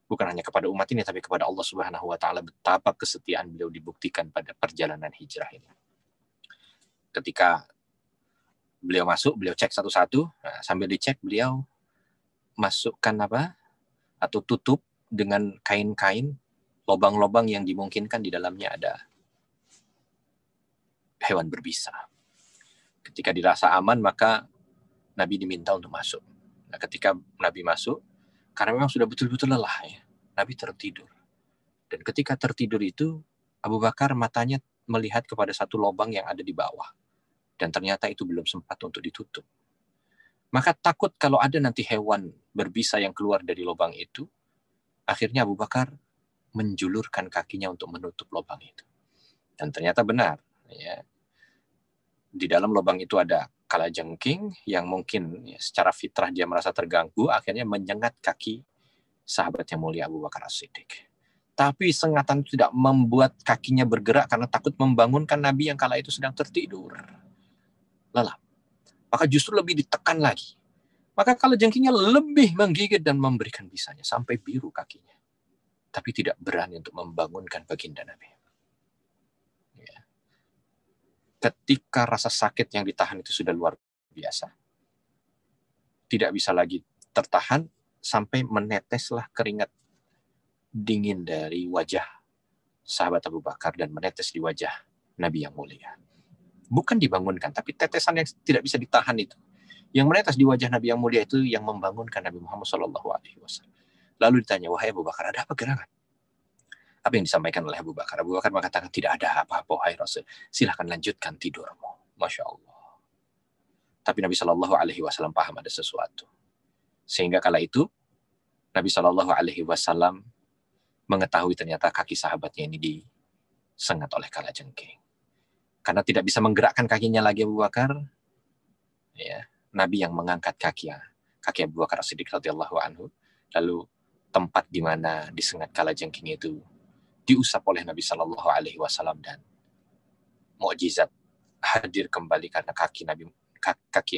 bukan hanya kepada umat ini, tapi kepada Allah Subhanahu wa taala betapa kesetiaan beliau dibuktikan pada perjalanan hijrah ini. Ketika beliau masuk, beliau cek satu-satu. Nah, sambil dicek beliau masukkan atau tutup dengan kain-kain lubang-lubang yang dimungkinkan di dalamnya ada hewan berbisa. Ketika dirasa aman, maka Nabi diminta untuk masuk. Nah, ketika Nabi masuk, karena memang sudah betul-betul lelah ya, Nabi tertidur. Dan ketika tertidur itu, Abu Bakar matanya melihat kepada satu lubang yang ada di bawah. Dan ternyata itu belum sempat untuk ditutup. Maka takut kalau ada nanti hewan berbisa yang keluar dari lubang itu, akhirnya Abu Bakar menjulurkan kakinya untuk menutup lubang itu. Dan ternyata benar. Ya. Di dalam lubang itu ada kalajengking yang mungkin ya, secara fitrah dia merasa terganggu, akhirnya menyengat kaki sahabat yang mulia Abu Bakar As-Siddiq. Tapi sengatan itu tidak membuat kakinya bergerak karena takut membangunkan Nabi yang kala itu sedang tertidur. Lelah. Maka justru lebih ditekan lagi. Maka kalajengkingnya lebih menggigit dan memberikan bisanya sampai biru kakinya. Tapi tidak berani untuk membangunkan baginda Nabi. Ya. Ketika rasa sakit yang ditahan itu sudah luar biasa, tidak bisa lagi tertahan, sampai meneteslah keringat dingin dari wajah sahabat Abu Bakar dan menetes di wajah Nabi yang mulia. Bukan dibangunkan, tapi tetesan yang tidak bisa ditahan itu, yang menetes di wajah Nabi yang mulia itu yang membangunkan Nabi Muhammad SAW. Lalu ditanya, wahai Abu Bakar, ada apa gerangan? Apa yang disampaikan oleh Abu Bakar? Abu Bakar mengatakan, tidak ada apa-apa, wahai Rasul. Silahkan lanjutkan tidurmu. Masya Allah. Tapi Nabi Shallallahu Alaihi Wasallam paham ada sesuatu. Sehingga kala itu Nabi Shallallahu Alaihi Wasallam mengetahui ternyata kaki sahabatnya ini disengat oleh kalajengking. Karena tidak bisa menggerakkan kakinya lagi Abu Bakar, ya, Nabi yang mengangkat kaki Abu Bakar As-Siddiq radhiyallahu anhu, lalu tempat di mana disengat kalajengking itu diusap oleh Nabi Shallallahu Alaihi Wasallam dan mukjizat hadir kembali karena kaki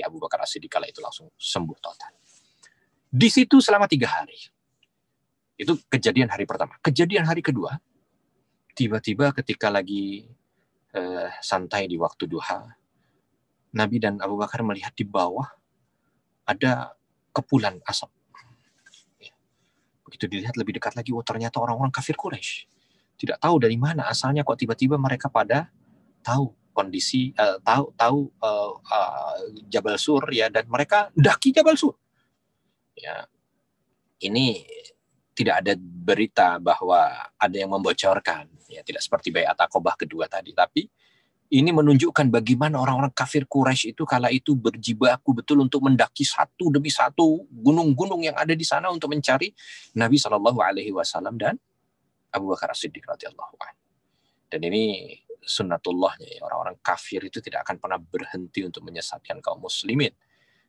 Abu Bakar As-Siddiq kala itu langsung sembuh total. Di situ selama 3 hari. Itu kejadian hari pertama. Kejadian hari kedua, tiba-tiba ketika lagi santai di waktu duha, Nabi dan Abu Bakar melihat di bawah ada kepulan asap. Begitu dilihat lebih dekat lagi, ternyata orang-orang kafir Quraisy. Tidak tahu dari mana asalnya kok tiba-tiba mereka pada tahu kondisi, tahu Jabal Sur, ya, dan mereka daki Jabal Sur. Ya, ini tidak ada berita bahwa ada yang membocorkan, ya, tidak seperti Baiat Aqabah kedua tadi, tapi ini menunjukkan bagaimana orang-orang kafir Quraisy itu kala itu berjibaku betul untuk mendaki satu demi satu gunung-gunung yang ada di sana untuk mencari Nabi Shallallahu Alaihi Wasallam dan Abu Bakar As-Siddiq radhiyallahu anhu. Dan ini sunnatullahnya, ya, orang-orang kafir itu tidak akan pernah berhenti untuk menyesatkan kaum muslimin.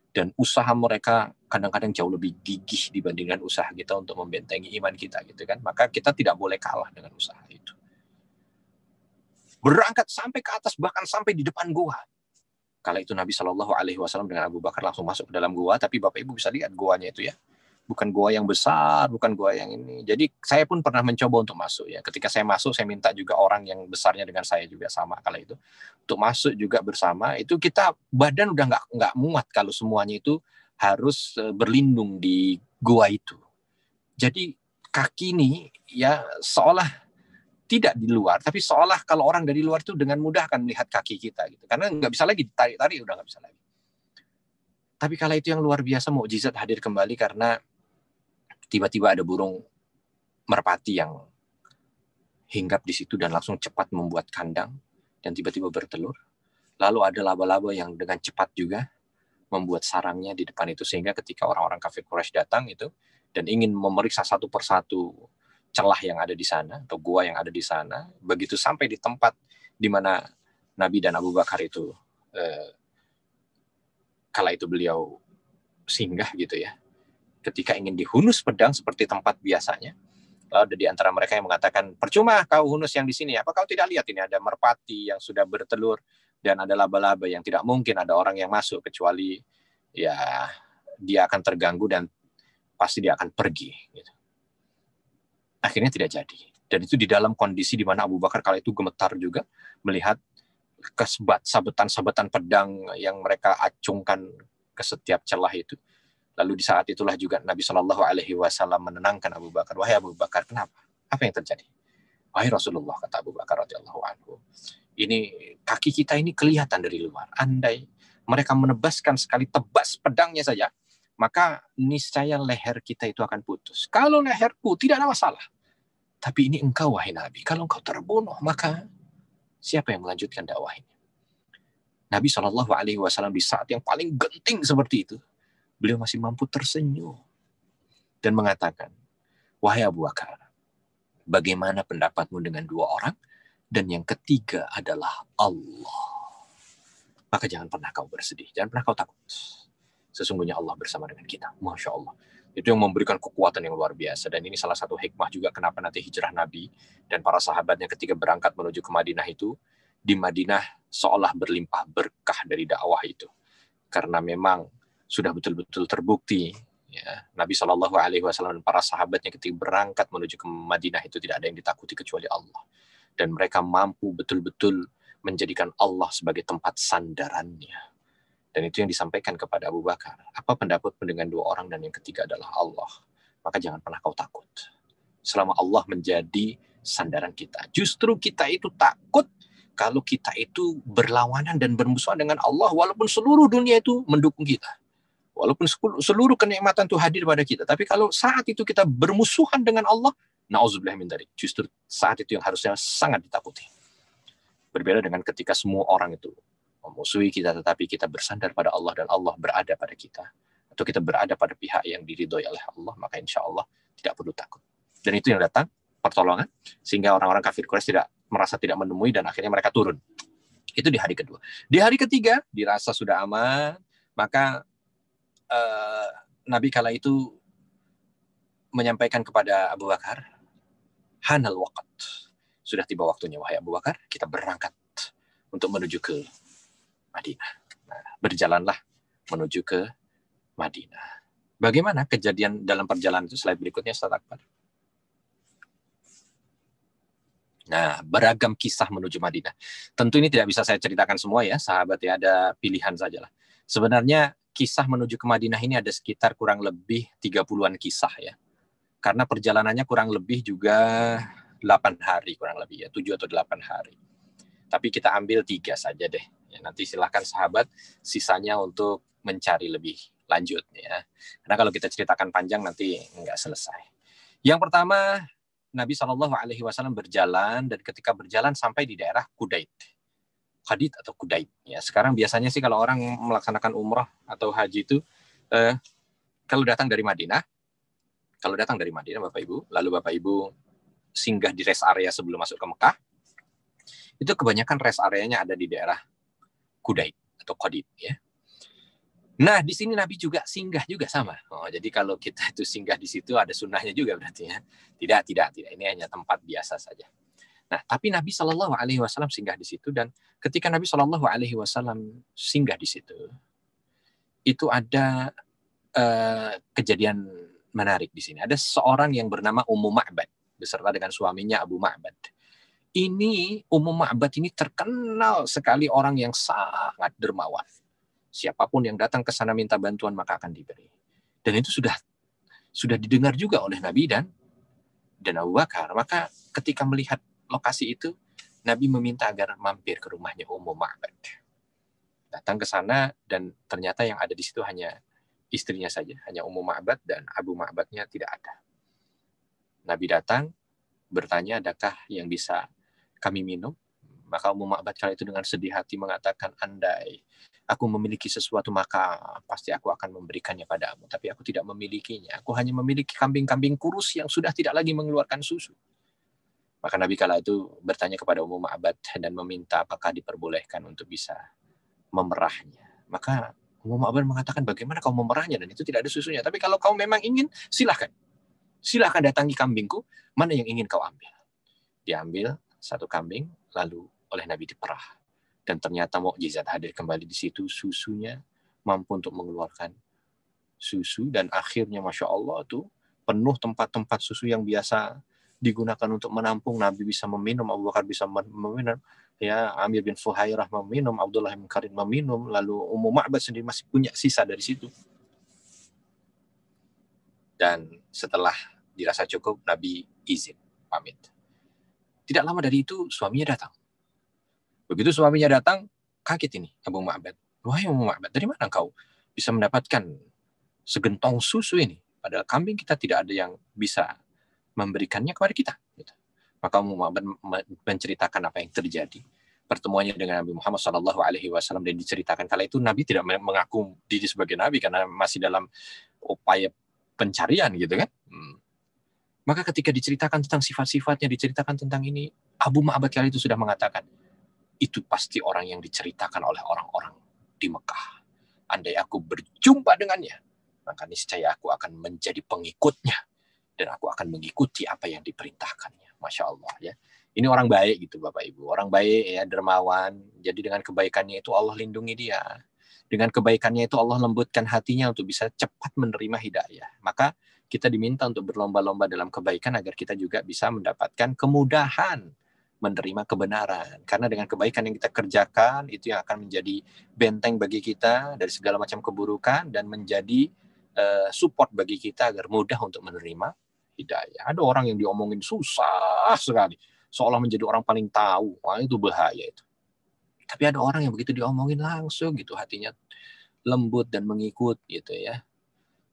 Dan usaha mereka kadang-kadang jauh lebih gigih dibandingkan usaha kita untuk membentengi iman kita, gitu kan. Maka kita tidak boleh kalah dengan usaha itu. Berangkat sampai ke atas, bahkan sampai di depan gua. Kala itu Nabi Shallallahu Alaihi Wasallam dengan Abu Bakar langsung masuk ke dalam gua, tapi Bapak Ibu bisa lihat guanya itu, ya. Bukan gua yang besar, bukan gua yang ini. Jadi saya pun pernah mencoba untuk masuk, ya. Ketika saya masuk, saya minta juga orang yang besarnya dengan saya juga sama kala itu untuk masuk juga bersama. Itu kita badan udah nggak muat kalau semuanya itu harus berlindung di gua itu. Jadi kaki ini, ya, seolah tidak di luar, tapi seolah kalau orang dari luar itu dengan mudah akan melihat kaki kita, gitu. Karena nggak bisa lagi ditarik-tarik, udah nggak bisa lagi. Tapi kala itu yang luar biasa, mukjizat hadir kembali karena tiba-tiba ada burung merpati yang hinggap di situ dan langsung cepat membuat kandang dan tiba-tiba bertelur. Lalu ada laba-laba yang dengan cepat juga membuat sarangnya di depan itu, sehingga ketika orang-orang kafir Quraisy datang itu dan ingin memeriksa satu persatu celah yang ada di sana atau gua yang ada di sana, begitu sampai di tempat di mana Nabi dan Abu Bakar itu kala itu beliau singgah, gitu ya. Ketika ingin dihunus pedang seperti tempat biasanya, lalu ada di antara mereka yang mengatakan, percuma kau hunus yang di sini, apa kau tidak lihat ini ada merpati yang sudah bertelur dan ada laba-laba yang tidak mungkin ada orang yang masuk kecuali, ya, dia akan terganggu dan pasti dia akan pergi, gitu. Akhirnya tidak jadi. Dan itu di dalam kondisi di mana Abu Bakar kala itu gemetar juga melihat sabetan-sabetan pedang yang mereka acungkan ke setiap celah itu. Lalu di saat itulah juga Nabi Shallallahu Alaihi Wasallam menenangkan Abu Bakar. Wahai Abu Bakar, kenapa? Apa yang terjadi? Wahai Rasulullah, kata Abu Bakar radhiyallahu anhu, ini kaki kita ini kelihatan dari luar. Andai mereka menebaskan sekali tebas pedangnya saja, maka niscaya leher kita itu akan putus. Kalau leherku tidak ada masalah. Tapi ini engkau, wahai Nabi, kalau engkau terbunuh, maka siapa yang melanjutkan dakwah ini? Nabi Shallallahu Alaihi Wasallam di saat yang paling genting seperti itu, beliau masih mampu tersenyum dan mengatakan, wahai Abu Bakar, bagaimana pendapatmu dengan 2 orang? Dan yang ketiga adalah Allah. Maka jangan pernah kau bersedih, jangan pernah kau takut. Sesungguhnya Allah bersama dengan kita. Masya Allah. Itu yang memberikan kekuatan yang luar biasa. Dan ini salah satu hikmah juga kenapa nanti hijrah Nabi dan para sahabatnya ketika berangkat menuju ke Madinah itu, di Madinah seolah berlimpah berkah dari dakwah itu. Karena memang sudah betul-betul terbukti, ya, Nabi Shallallahu Alaihi Wasallam dan para sahabatnya ketika berangkat menuju ke Madinah itu tidak ada yang ditakuti kecuali Allah, dan mereka mampu betul-betul menjadikan Allah sebagai tempat sandarannya. Dan itu yang disampaikan kepada Abu Bakar. Apa pendapatmu dengan 2 orang dan yang ketiga adalah Allah? Maka jangan pernah kau takut. Selama Allah menjadi sandaran kita. Justru kita itu takut kalau kita itu berlawanan dan bermusuhan dengan Allah, walaupun seluruh dunia itu mendukung kita. Walaupun seluruh kenikmatan itu hadir pada kita. Tapi kalau saat itu kita bermusuhan dengan Allah, na'udzubillah min dzalik, justru saat itu yang harusnya sangat ditakuti. Berbeda dengan ketika semua orang itu memusuhi kita, tetapi kita bersandar pada Allah dan Allah berada pada kita, atau kita berada pada pihak yang diridhoi oleh Allah, maka insya Allah tidak perlu takut. Dan itu yang datang pertolongan, sehingga orang-orang kafir Quraisy merasa tidak menemui, dan akhirnya mereka turun. Itu di hari kedua. Di hari ketiga dirasa sudah aman, maka Nabi kala itu menyampaikan kepada Abu Bakar, hanal waqt, sudah tiba waktunya wahai Abu Bakar, kita berangkat untuk menuju ke Madinah. Nah, berjalanlah menuju ke Madinah. Bagaimana kejadian dalam perjalanan itu? Slide berikutnya, Ustaz Akbar. Nah, beragam kisah menuju Madinah. Tentu ini tidak bisa saya ceritakan semua ya, sahabat ya, ada pilihan sajalah. Sebenarnya kisah menuju ke Madinah ini ada sekitar kurang lebih 30-an kisah ya. Karena perjalanannya kurang lebih juga 8 hari kurang lebih ya, 7 atau 8 hari. Tapi kita ambil 3 saja deh. Ya, nanti silakan sahabat sisanya untuk mencari lebih lanjut ya. Karena kalau kita ceritakan panjang nanti nggak selesai. Yang pertama, Nabi SAW berjalan, dan ketika berjalan sampai di daerah Qudait. Qadid atau Qudait. Ya, sekarang biasanya sih kalau orang melaksanakan umrah atau haji itu, kalau datang dari Madinah Bapak Ibu, lalu Bapak Ibu singgah di rest area sebelum masuk ke Mekah, itu kebanyakan rest areanya ada di daerah Qudait atau Qadid ya. Nah, di sini Nabi juga singgah juga sama. Oh, jadi kalau kita itu singgah di situ ada sunnahnya juga berarti ya. Tidak. Ini hanya tempat biasa saja. Nah, tapi Nabi SAW singgah di situ, dan ketika Nabi SAW singgah di situ, itu ada kejadian menarik di sini. Ada seorang yang bernama Ummu Ma'bad beserta dengan suaminya Abu Ma'bad. Ini Ummu Ma'bad ini terkenal sekali orang yang sangat dermawan. Siapapun yang datang ke sana minta bantuan maka akan diberi. Dan itu sudah didengar juga oleh Nabi dan Abu Bakar. Maka ketika melihat lokasi itu, Nabi meminta agar mampir ke rumahnya Ummu Ma'bad. Datang ke sana, dan ternyata yang ada di situ hanya istrinya saja, hanya Ummu Ma'bad, dan Abu Ma'badnya tidak ada. Nabi datang bertanya, adakah yang bisa kami minum? Maka Ummu Ma'bad kala itu dengan sedih hati mengatakan, andai aku memiliki sesuatu maka pasti aku akan memberikannya padamu. Tapi aku tidak memilikinya. Aku hanya memiliki kambing-kambing kurus yang sudah tidak lagi mengeluarkan susu. Maka Nabi kala itu bertanya kepada Ummu Ma'bad dan meminta apakah diperbolehkan untuk bisa memerahnya. Maka Ummu Ma'bad mengatakan, bagaimana kau memerahnya dan itu tidak ada susunya? Tapi kalau kau memang ingin, silahkan. Silahkan datangi kambingku, mana yang ingin kau ambil? Diambil satu kambing, lalu oleh Nabi diperah. Dan ternyata mukjizat hadir kembali di situ, susunya mampu untuk mengeluarkan susu, dan akhirnya Masya Allah tuh penuh tempat-tempat susu yang biasa digunakan untuk menampung. Nabi bisa meminum, Abu Bakar bisa meminum, ya, Amir bin Fuhairah meminum, Abdullah bin Karim meminum, lalu Ummu Ma'bad sendiri masih punya sisa dari situ. Dan setelah dirasa cukup, Nabi izin pamit. Tidak lama dari itu suaminya datang. Begitu suaminya datang, kaget ini Abu Ma'bad. Wahai Ummu Ma'bad, dari mana kau bisa mendapatkan segentong susu ini? Padahal kambing kita tidak ada yang bisa memberikannya kepada kita. Maka Ummu Ma'bad menceritakan apa yang terjadi. Pertemuannya dengan Nabi Muhammad SAW, dan diceritakan kala itu Nabi tidak mengaku diri sebagai Nabi karena masih dalam upaya pencarian gitu kan. Maka ketika diceritakan tentang sifat-sifatnya, diceritakan tentang ini, Abu Ma'bad kali itu sudah mengatakan, itu pasti orang yang diceritakan oleh orang-orang di Mekah. Andai aku berjumpa dengannya, maka niscaya aku akan menjadi pengikutnya, dan aku akan mengikuti apa yang diperintahkannya. Masya Allah ya. Ini orang baik gitu Bapak Ibu. Orang baik ya, dermawan. Jadi dengan kebaikannya itu Allah lindungi dia. Dengan kebaikannya itu Allah lembutkan hatinya untuk bisa cepat menerima hidayah. Maka kita diminta untuk berlomba-lomba dalam kebaikan agar kita juga bisa mendapatkan kemudahan menerima kebenaran. Karena dengan kebaikan yang kita kerjakan, itu yang akan menjadi benteng bagi kita dari segala macam keburukan, dan menjadi support bagi kita agar mudah untuk menerima hidayah. Ada orang yang diomongin susah sekali, seolah menjadi orang paling tahu. Wah, itu bahaya itu. Tapi ada orang yang begitu diomongin langsung gitu, hatinya lembut dan mengikut gitu ya.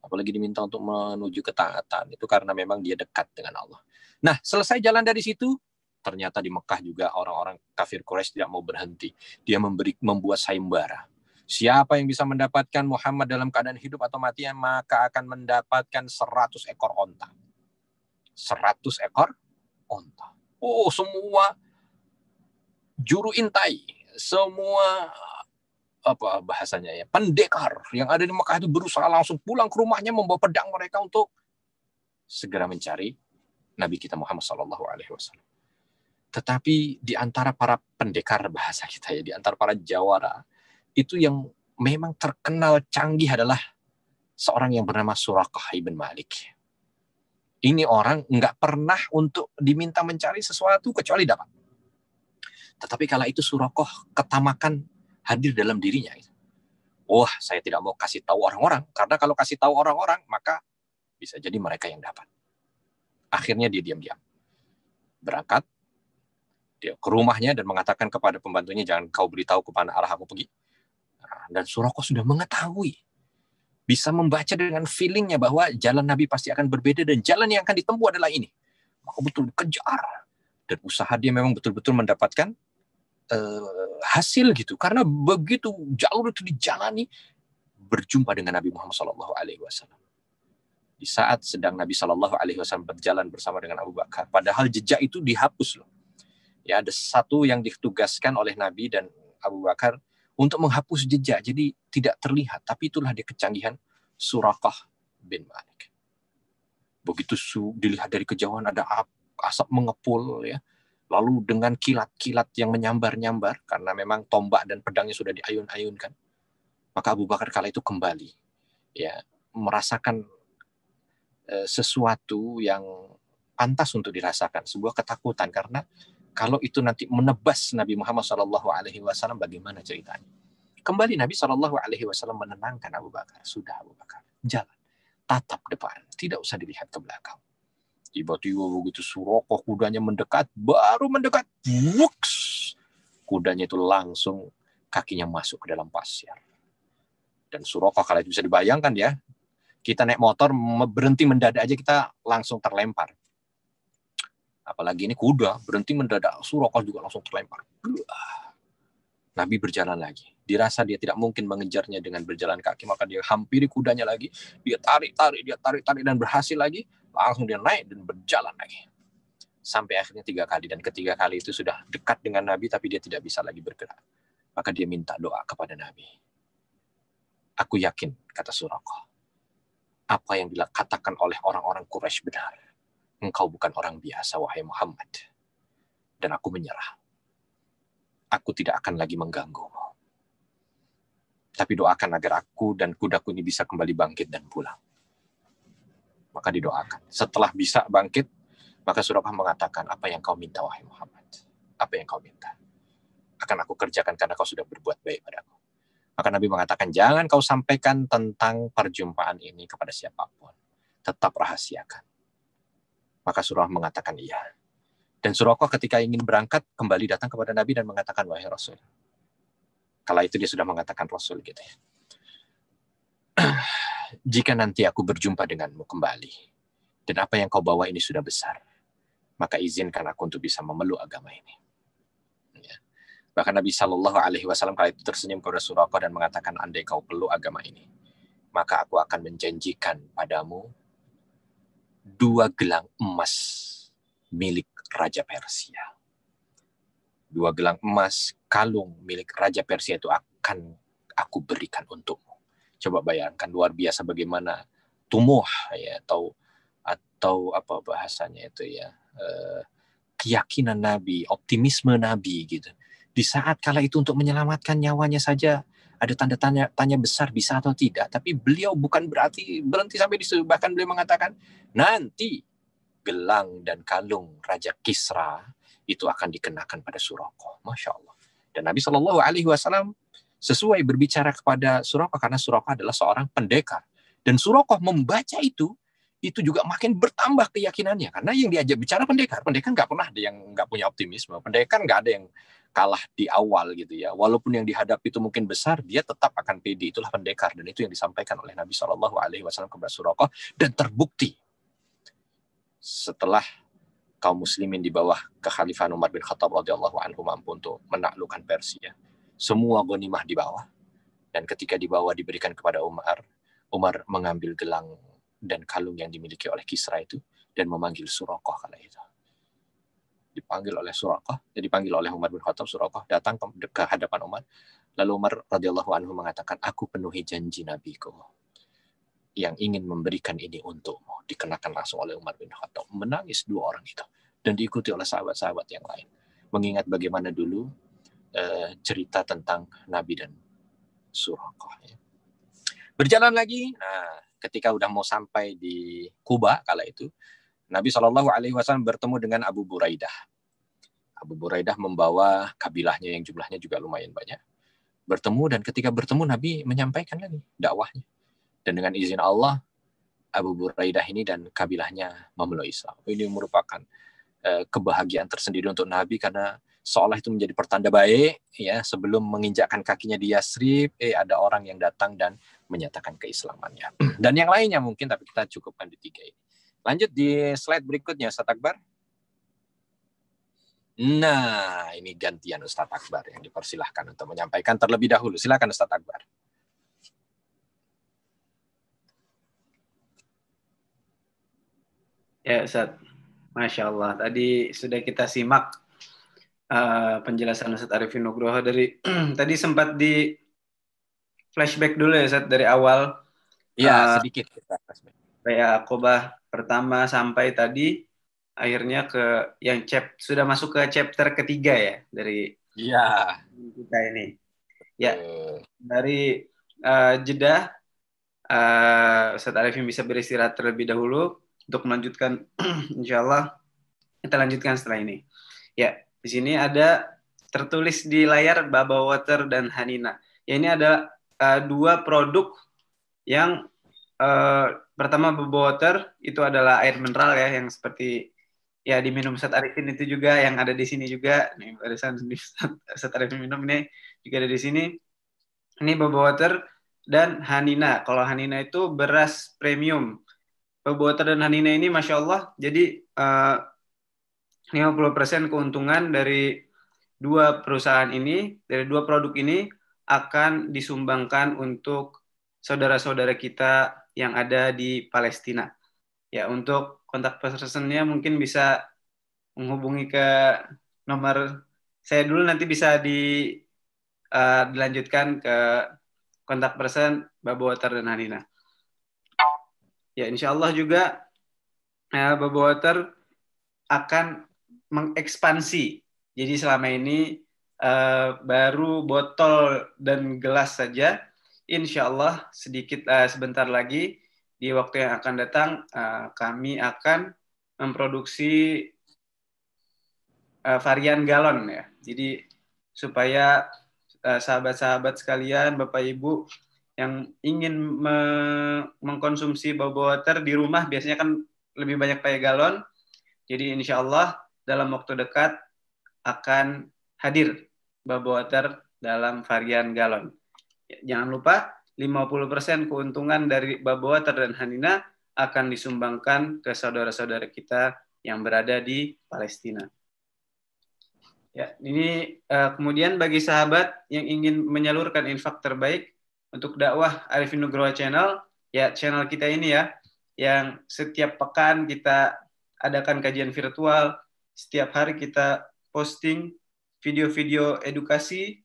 Apalagi diminta untuk menuju ketaatan, itu karena memang dia dekat dengan Allah. Nah, selesai jalan dari situ, ternyata di Mekah juga orang-orang kafir Quraisy tidak mau berhenti. Dia membuat sayembara. Siapa yang bisa mendapatkan Muhammad dalam keadaan hidup atau mati, maka akan mendapatkan 100 ekor onta. 100 ekor onta. Oh, semua juru intai, semua apa bahasanya ya, pendekar yang ada di Mekah itu berusaha langsung pulang ke rumahnya membawa pedang mereka untuk segera mencari Nabi kita Muhammad SAW. Tetapi di antara para pendekar bahasa kita ya, di antara para jawara, itu yang memang terkenal canggih adalah seorang yang bernama Suraqah ibn Malik. Ini orang nggak pernah untuk diminta mencari sesuatu kecuali dapat. Tetapi kala itu Suraqah ketamakan hadir dalam dirinya. Wah, saya tidak mau kasih tahu orang-orang, karena kalau kasih tahu orang-orang, maka bisa jadi mereka yang dapat. Akhirnya dia diam-diam. Berangkat, dia ke rumahnya dan mengatakan kepada pembantunya, jangan kau beritahu kemana arah aku pergi. Dan Suraqah sudah mengetahui, bisa membaca dengan feelingnya bahwa jalan Nabi pasti akan berbeda dan jalan yang akan ditempuh adalah ini. Maka betul kejar. Dan usaha dia memang betul-betul mendapatkan hasil gitu. Karena begitu jalur itu dijalani, berjumpa dengan Nabi Muhammad SAW. Di saat sedang Nabi SAW berjalan bersama dengan Abu Bakar, padahal jejak itu dihapus loh. Ya, ada satu yang ditugaskan oleh Nabi dan Abu Bakar untuk menghapus jejak, jadi tidak terlihat. Tapi itulah dia kecanggihan Suraqah bin Malik. Begitu dilihat dari kejauhan ada asap mengepul, ya. Lalu dengan kilat-kilat yang menyambar-nyambar, karena memang tombak dan pedangnya sudah diayun-ayunkan, maka Abu Bakar kala itu kembali, ya, merasakan sesuatu yang pantas untuk dirasakan, sebuah ketakutan, karena kalau itu nanti menebas Nabi Muhammad SAW, bagaimana ceritanya? Kembali Nabi SAW menenangkan Abu Bakar. Sudah Abu Bakar, jalan, tatap depan, tidak usah dilihat ke belakang. Tiba-tiba begitu Suraqah kudanya mendekat, baru mendekat, wuks, kudanya itu langsung kakinya masuk ke dalam pasir. Dan Suraqah kalau itu bisa dibayangkan ya, kita naik motor berhenti mendadak aja kita langsung terlempar. Apalagi ini kuda berhenti mendadak, Suraqah juga langsung terlempar. Nabi berjalan lagi. Dirasa dia tidak mungkin mengejarnya dengan berjalan kaki, maka dia hampiri kudanya lagi. Dia tarik dan berhasil lagi. Langsung dia naik dan berjalan lagi. Sampai akhirnya 3 kali. Dan ketiga kali itu sudah dekat dengan Nabi, tapi dia tidak bisa lagi bergerak. Maka dia minta doa kepada Nabi. Aku yakin, kata Suraqah, apa yang dikatakan oleh orang-orang Quraisy benar. Engkau bukan orang biasa, wahai Muhammad. Dan aku menyerah. Aku tidak akan lagi mengganggumu. Tapi doakan agar aku dan kudaku ini bisa kembali bangkit dan pulang. Maka didoakan. Setelah bisa bangkit, maka Suraqah mengatakan, apa yang kau minta, wahai Muhammad? Apa yang kau minta? Akan aku kerjakan karena kau sudah berbuat baik padaku. Maka Nabi mengatakan, jangan kau sampaikan tentang perjumpaan ini kepada siapapun. Tetap rahasiakan. Maka Suraqah mengatakan iya. Dan Suraqah ketika ingin berangkat, kembali datang kepada Nabi dan mengatakan, wahai Rasul. Kala itu dia sudah mengatakan Rasul gitu ya. Jika nanti aku berjumpa denganmu kembali, dan apa yang kau bawa ini sudah besar, maka izinkan aku untuk bisa memeluk agama ini. Ya. Bahkan Nabi SAW kala itu tersenyum kepada Suraqah dan mengatakan, andai kau peluk agama ini, maka aku akan menjanjikan padamu 2 gelang emas milik Raja Persia. 2 gelang emas kalung milik Raja Persia itu akan aku berikan untukmu. Coba bayangkan luar biasa bagaimana tumuh ya, atau apa bahasanya itu ya, keyakinan Nabi, optimisme Nabi gitu. Di saat kala itu untuk menyelamatkan nyawanya saja ada tanda tanya besar bisa atau tidak, tapi beliau bukan berarti berhenti sampai di situ, bahkan beliau mengatakan nanti gelang dan kalung Raja Kisra itu akan dikenakan pada Suraqah. Masya Allah. Dan Nabi SAW sesuai berbicara kepada Suraqah karena Suraqah adalah seorang pendekar. Dan Suraqah membaca itu juga makin bertambah keyakinannya. Karena yang diajak bicara pendekar nggak pernah ada yang nggak punya optimisme. Pendekar nggak ada yang kalah di awal gitu ya. Walaupun yang dihadapi itu mungkin besar, dia tetap akan pede. Itulah pendekar. Dan itu yang disampaikan oleh Nabi SAW kepada Suraqah. Dan terbukti setelah kaum muslimin di bawah kekhalifahan Umar bin Khattab radhiyallahu anhu mampu untuk menaklukkan Persia. Semua ghanimah dibawa, dan ketika dibawa diberikan kepada Umar, Umar mengambil gelang dan kalung yang dimiliki oleh Kisra itu dan memanggil Suraqah kala itu. Dipanggil oleh Suraqah, dipanggil oleh Umar bin Khattab. Suraqah datang ke hadapan Umar. Lalu Umar radhiyallahu anhu mengatakan, aku penuhi janji Nabiku yang ingin memberikan ini untukmu. Dikenakan langsung oleh Umar bin Khattab. Menangis dua orang itu dan diikuti oleh sahabat-sahabat yang lain. Mengingat bagaimana dulu cerita tentang Nabi dan Suraqah. Ya. Berjalan lagi, nah ketika udah mau sampai di Kuba kala itu, Nabi SAW bertemu dengan Abu Buraidah. Abu Buraidah membawa kabilahnya yang jumlahnya juga lumayan banyak. Bertemu, dan ketika bertemu Nabi menyampaikan lagi dakwahnya. Dan dengan izin Allah, Abu Buraidah ini dan kabilahnya memeluk Islam. Ini merupakan kebahagiaan tersendiri untuk Nabi, karena seolah itu menjadi pertanda baik, ya, sebelum menginjakkan kakinya di Yasrib, ada orang yang datang dan menyatakan keislamannya. Dan yang lainnya mungkin, tapi kita cukupkan di 3 ini. Lanjut di slide berikutnya, Ustaz Akbar. Nah, ini gantian Ustaz Akbar yang dipersilahkan untuk menyampaikan terlebih dahulu. Silakan Ustaz Akbar. Ya Ustaz, Masya Allah. Tadi sudah kita simak penjelasan Ustaz Arifin Nugroho dari tadi sempat di flashback dulu ya Ustaz, dari awal. Iya, sedikit kita flashback. Aqobah pertama sampai tadi akhirnya ke yang sudah masuk ke chapter ketiga ya dari kita ini. Ya, dari jeda Ustaz Arifin bisa beristirahat terlebih dahulu untuk melanjutkan. Insya Allah kita lanjutkan setelah ini. Ya, di sini ada tertulis di layar Baba Water dan Hanina. Ya, ini ada 2 produk yang pertama Baba Water itu adalah air mineral ya, yang seperti ya diminum Ustaz Arifin itu juga, yang ada di sini juga. Nih barisan Ustaz Arifin minum ini juga ada di sini. Ini Baba Water dan Hanina. Kalau Hanina itu beras premium. Baba Water dan Hanina ini Masya Allah, jadi 50% keuntungan dari 2 perusahaan ini, dari 2 produk ini akan disumbangkan untuk saudara-saudara kita yang ada di Palestina. Ya, untuk kontak personnya mungkin bisa menghubungi ke nomor saya dulu, nanti bisa dilanjutkan ke kontak person Baba Water dan Hanina. Ya, insya Allah juga Baba Water akan mengekspansi. Jadi selama ini baru botol dan gelas saja. Insya Allah sebentar lagi di waktu yang akan datang kami akan memproduksi varian galon ya. Jadi supaya sahabat-sahabat sekalian, Bapak Ibu yang ingin mengkonsumsi Baba Water di rumah, biasanya kan lebih banyak pakai galon. Jadi insya Allah dalam waktu dekat akan hadir Baba Water dalam varian galon. Jangan lupa 50% keuntungan dari Baba Water dan Hanina akan disumbangkan ke saudara-saudara kita yang berada di Palestina. Ya, ini kemudian bagi sahabat yang ingin menyalurkan infak terbaik untuk dakwah Arifin Nugroho Channel, ya channel kita ini ya, yang setiap pekan kita adakan kajian virtual, setiap hari kita posting video-video edukasi,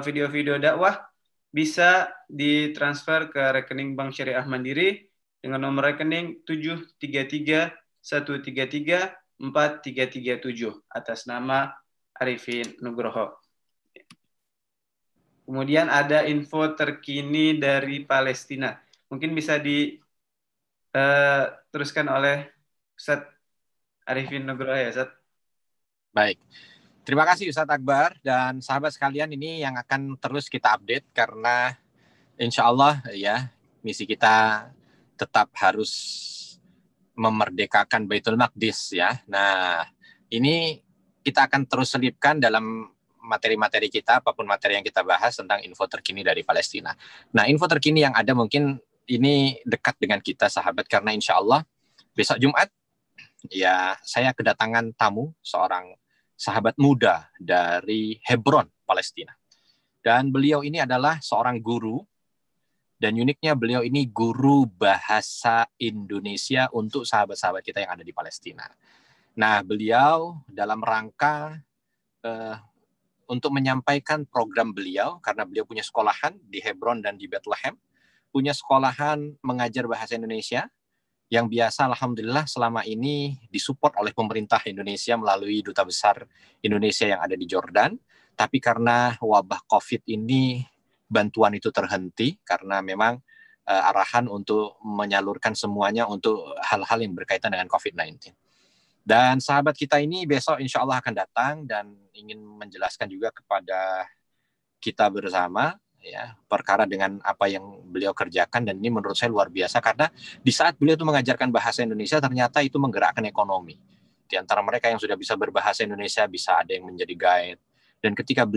video-video dakwah, bisa ditransfer ke rekening Bank Syariah Mandiri dengan nomor rekening 733133437 atas nama Arifin Nugroho. Kemudian ada info terkini dari Palestina. Mungkin bisa diteruskan oleh Ustaz Arifin Nugroho ya, Ustaz. Baik. Terima kasih Ustaz Akbar, dan sahabat sekalian, ini yang akan terus kita update karena insya Allah ya misi kita tetap harus memerdekakan Baitul Maqdis ya. Nah, ini kita akan terus selipkan dalam materi-materi kita, apapun materi yang kita bahas tentang info terkini dari Palestina. Nah, info terkini yang ada mungkin ini dekat dengan kita sahabat, karena insya Allah besok Jumat ya saya kedatangan tamu, seorang sahabat muda dari Hebron, Palestina. Dan beliau ini adalah seorang guru, dan uniknya beliau ini guru bahasa Indonesia untuk sahabat-sahabat kita yang ada di Palestina. Nah, beliau dalam rangka untuk menyampaikan program beliau, karena beliau punya sekolahan di Hebron dan di Bethlehem, punya sekolahan mengajar bahasa Indonesia, yang biasa alhamdulillah selama ini disupport oleh pemerintah Indonesia melalui Duta Besar Indonesia yang ada di Jordan. Tapi karena wabah COVID ini, bantuan itu terhenti karena memang arahan untuk menyalurkan semuanya untuk hal-hal yang berkaitan dengan COVID-19. Dan sahabat kita ini besok insya Allah akan datang dan ingin menjelaskan juga kepada kita bersama ya perkara dengan apa yang beliau kerjakan, dan ini menurut saya luar biasa karena di saat beliau itu mengajarkan bahasa Indonesia ternyata itu menggerakkan ekonomi. Di antara mereka yang sudah bisa berbahasa Indonesia bisa ada yang menjadi guide, dan ketika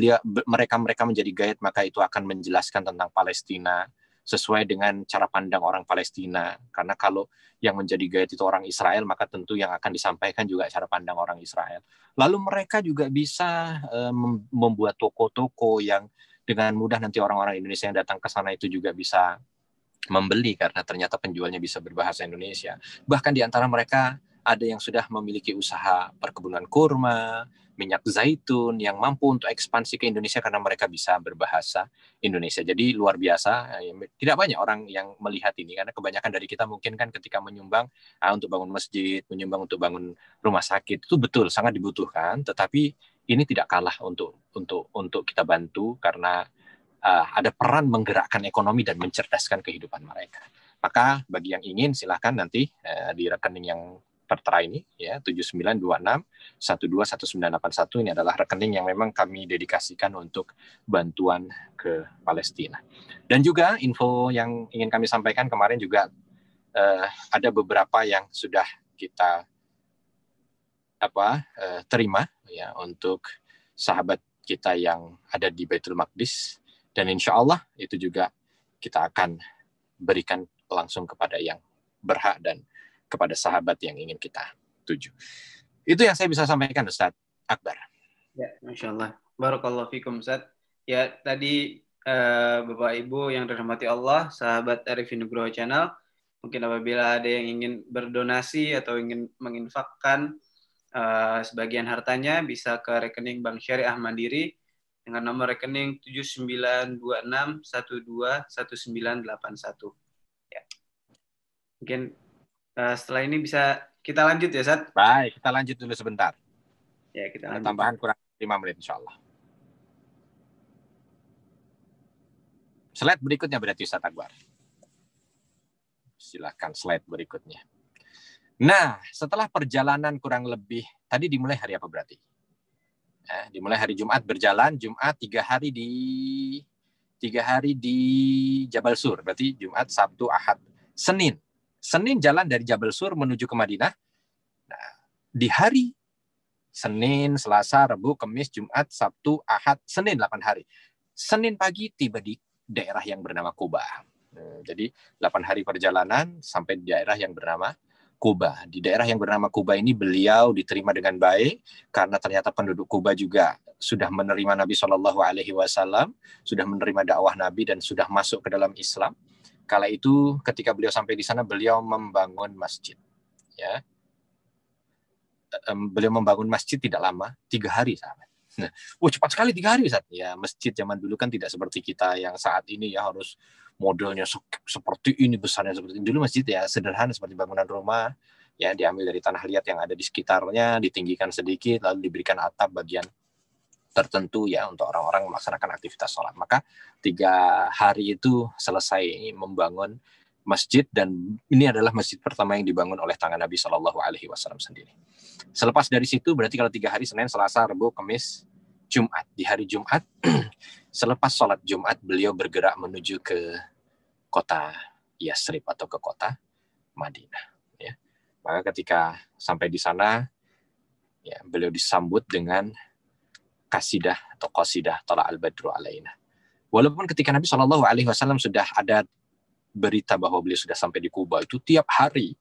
mereka menjadi guide maka itu akan menjelaskan tentang Palestina sesuai dengan cara pandang orang Palestina, karena kalau yang menjadi guide itu orang Israel maka tentu yang akan disampaikan juga cara pandang orang Israel. Lalu mereka juga bisa membuat toko-toko yang dengan mudah nanti orang-orang Indonesia yang datang ke sana itu juga bisa membeli karena ternyata penjualnya bisa berbahasa Indonesia. Bahkan di antara mereka ada yang sudah memiliki usaha perkebunan kurma, minyak zaitun yang mampu untuk ekspansi ke Indonesia karena mereka bisa berbahasa Indonesia. Jadi luar biasa. Tidak banyak orang yang melihat ini karena kebanyakan dari kita mungkin kan ketika menyumbang untuk bangun masjid, menyumbang untuk bangun rumah sakit itu betul sangat dibutuhkan, tetapi ini tidak kalah untuk kita bantu karena ada peran menggerakkan ekonomi dan mencerdaskan kehidupan mereka. Maka bagi yang ingin silahkan nanti di rekening yang tertera ini ya 7926121981 ini adalah rekening yang memang kami dedikasikan untuk bantuan ke Palestina. Dan juga info yang ingin kami sampaikan kemarin juga ada beberapa yang sudah kita terima ya untuk sahabat kita yang ada di Baitul Maqdis, dan insya Allah itu juga kita akan berikan langsung kepada yang berhak dan kepada sahabat yang ingin kita tuju. Itu yang saya bisa sampaikan, Ustaz Akbar. Ya, Masya Allah. Barakallahu fikum, Ustaz. Ya, tadi Bapak Ibu yang dirahmati Allah, sahabat Arifin Nugroho Channel, mungkin apabila ada yang ingin berdonasi atau ingin menginfakkan sebagian hartanya bisa ke rekening Bank Syariah Mandiri dengan nomor rekening 7926121981. Ya. Mungkin setelah ini bisa kita lanjut ya, Ustaz? Baik, kita lanjut dulu sebentar. Ya, kita lanjut. Tambahan kurang 5 menit insya Allah. Slide berikutnya berarti Ustaz Akbar. Silakan slide berikutnya. Nah, setelah perjalanan kurang lebih, tadi dimulai hari apa berarti? Dimulai hari Jumat berjalan, Jumat 3 hari di Jabal Sur, berarti Jumat, Sabtu, Ahad, Senin. Senin jalan dari Jabal Sur menuju ke Madinah. Nah, di hari Senin, Selasa, Rabu, Kamis, Jumat, Sabtu, Ahad, Senin 8 hari. Senin pagi tiba di daerah yang bernama Quba. Jadi 8 hari perjalanan sampai di daerah yang bernama Quba. Di daerah yang bernama Quba ini beliau diterima dengan baik karena ternyata penduduk Quba juga sudah menerima Nabi SAW, sudah menerima dakwah Nabi dan sudah masuk ke dalam Islam. Kala itu ketika beliau sampai di sana beliau membangun masjid. Ya, beliau membangun masjid tidak lama, 3 hari sahabat. Cepat sekali 3 hari Ustaz. Ya, masjid zaman dulu kan tidak seperti kita yang saat ini ya harus modelnya seperti ini, besarnya seperti ini. Dulu masjid ya sederhana seperti bangunan rumah, ya diambil dari tanah liat yang ada di sekitarnya, ditinggikan sedikit, lalu diberikan atap bagian tertentu ya untuk orang-orang melaksanakan aktivitas sholat. Maka 3 hari itu selesai membangun masjid, dan ini adalah masjid pertama yang dibangun oleh tangan Nabi SAW sendiri. Selepas dari situ berarti kalau 3 hari, Senin, Selasa, Rabu, Kamis, Jumat. Di hari Jumat selepas sholat Jumat beliau bergerak menuju ke kota Yasrib atau ke kota Madinah. Ya. Maka ketika sampai di sana, ya, beliau disambut dengan kasidah atau qasidah Tala al-Badru alaina. Walaupun ketika Nabi SAW sudah ada berita bahwa beliau sudah sampai di Quba, itu tiap hari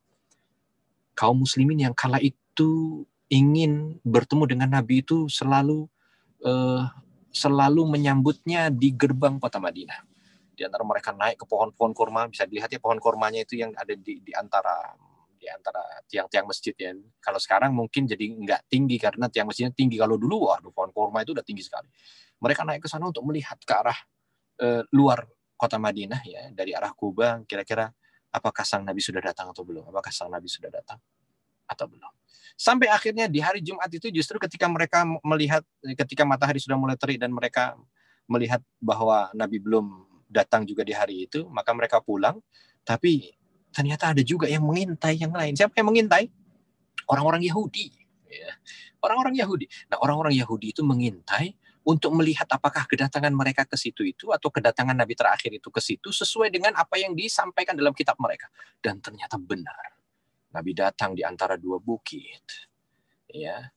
kaum muslimin yang kala itu ingin bertemu dengan Nabi itu selalu menyambutnya di gerbang kota Madinah. Di antara mereka naik ke pohon-pohon kurma, bisa dilihat ya pohon kurmanya itu yang ada di antara tiang-tiang masjid ya. Kalau sekarang mungkin jadi nggak tinggi karena tiang masjidnya tinggi. Kalau dulu, waduh, pohon kurma itu udah tinggi sekali. Mereka naik ke sana untuk melihat ke arah luar kota Madinah ya, dari arah Kuba, kira-kira apakah sang Nabi sudah datang atau belum? Apakah sang Nabi sudah datang atau belum? Sampai akhirnya di hari Jumat itu justru ketika mereka melihat, ketika matahari sudah mulai terik dan mereka melihat bahwa Nabi belum datang juga di hari itu, maka mereka pulang. Tapi ternyata ada juga yang mengintai yang lain. Siapa yang mengintai? Orang-orang Yahudi. Ya. Orang-orang Yahudi. Nah, orang-orang Yahudi itu mengintai untuk melihat apakah kedatangan mereka ke situ itu atau kedatangan Nabi terakhir itu ke situ sesuai dengan apa yang disampaikan dalam kitab mereka. Dan ternyata benar. Nabi datang di antara dua bukit. Ya.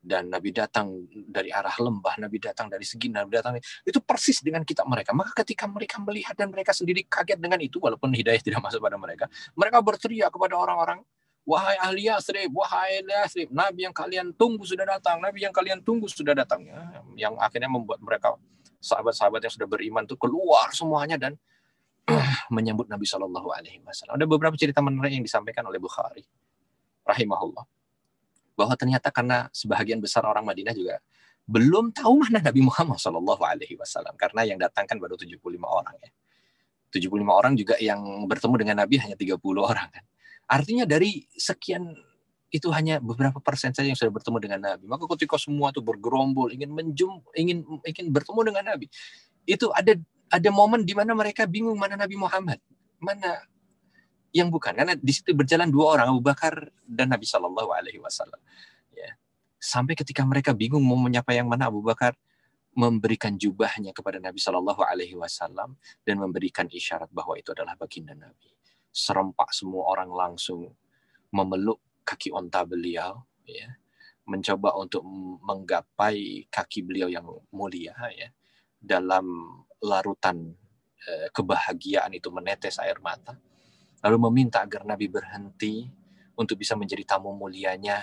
Dan Nabi datang dari arah lembah, Nabi datang dari segi, Nabi datang itu persis dengan kitab mereka. Maka ketika mereka melihat dan mereka sendiri kaget dengan itu, walaupun hidayah tidak masuk pada mereka, mereka berteriak kepada orang-orang, wahai ahli Yasrib, wahai ahli Yasrib, Nabi yang kalian tunggu sudah datang, Nabi yang kalian tunggu sudah datang. Ya, yang akhirnya membuat mereka, sahabat-sahabat yang sudah beriman itu keluar semuanya dan menyambut Nabi Shallallahu Alaihi Wasallam. Ada beberapa cerita menarik yang disampaikan oleh Bukhari, rahimahullah, bahwa ternyata karena sebahagian besar orang Madinah juga belum tahu mana Nabi Muhammad Shallallahu Alaihi Wasallam, karena yang datang kan baru 75 orang ya. 75 orang juga yang bertemu dengan Nabi hanya 30 orang kan. Artinya dari sekian itu hanya beberapa persen saja yang sudah bertemu dengan Nabi. Maka ketika semua itu bergerombol ingin bertemu dengan Nabi, itu ada momen di mana mereka bingung mana Nabi Muhammad, mana yang bukan, karena di situ berjalan dua orang, Abu Bakar dan Nabi Shallallahu Alaihi Wasallam. Ya. Sampai ketika mereka bingung mau menyapa yang mana, Abu Bakar memberikan jubahnya kepada Nabi Shallallahu Alaihi Wasallam dan memberikan isyarat bahwa itu adalah baginda Nabi. Serempak semua orang langsung memeluk kaki onta beliau, ya, mencoba untuk menggapai kaki beliau yang mulia, ya, dalam larutan kebahagiaan itu menetes air mata. Lalu meminta agar Nabi berhenti untuk bisa menjadi tamu mulianya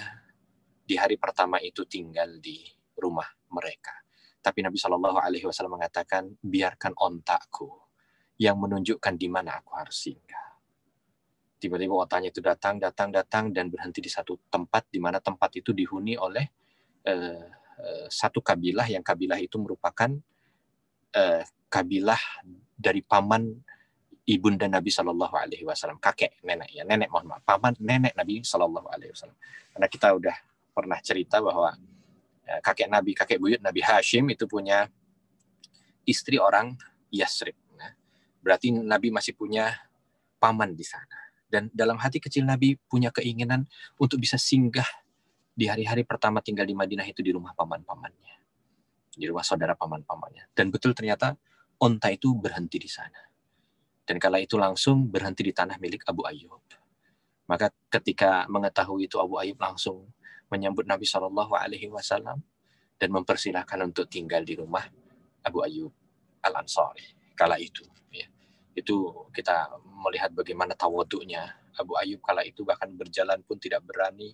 di hari pertama itu tinggal di rumah mereka. Tapi Nabi Shallallahu Alaihi Wasallam mengatakan, biarkan ontaku yang menunjukkan di mana aku harus singgah. Tiba-tiba ontanya itu datang dan berhenti di satu tempat, di mana tempat itu dihuni oleh satu kabilah, yang kabilah itu merupakan kabilah dari paman ibunda Nabi Shallallahu Alaihi Wasallam, kakek nenek paman nenek Nabi Shallallahu Alaihi Wasallam. Karena kita udah pernah cerita bahwa kakek buyut Nabi Hashim itu punya istri orang Yasrib. Nah, berarti Nabi masih punya paman di sana. Dan dalam hati kecil Nabi punya keinginan untuk bisa singgah di hari-hari pertama tinggal di Madinah itu di rumah paman-pamannya, di rumah saudara paman-pamannya. Dan betul ternyata onta itu berhenti di sana. Dan kala itu langsung berhenti di tanah milik Abu Ayyub. Maka ketika mengetahui itu, Abu Ayyub langsung menyambut Nabi Shallallahu Alaihi Wasallam dan mempersilahkan untuk tinggal di rumah Abu Ayyub Al-Ansari. Kala itu, ya, itu kita melihat bagaimana tawadhu'nya Abu Ayyub kala itu, bahkan berjalan pun tidak berani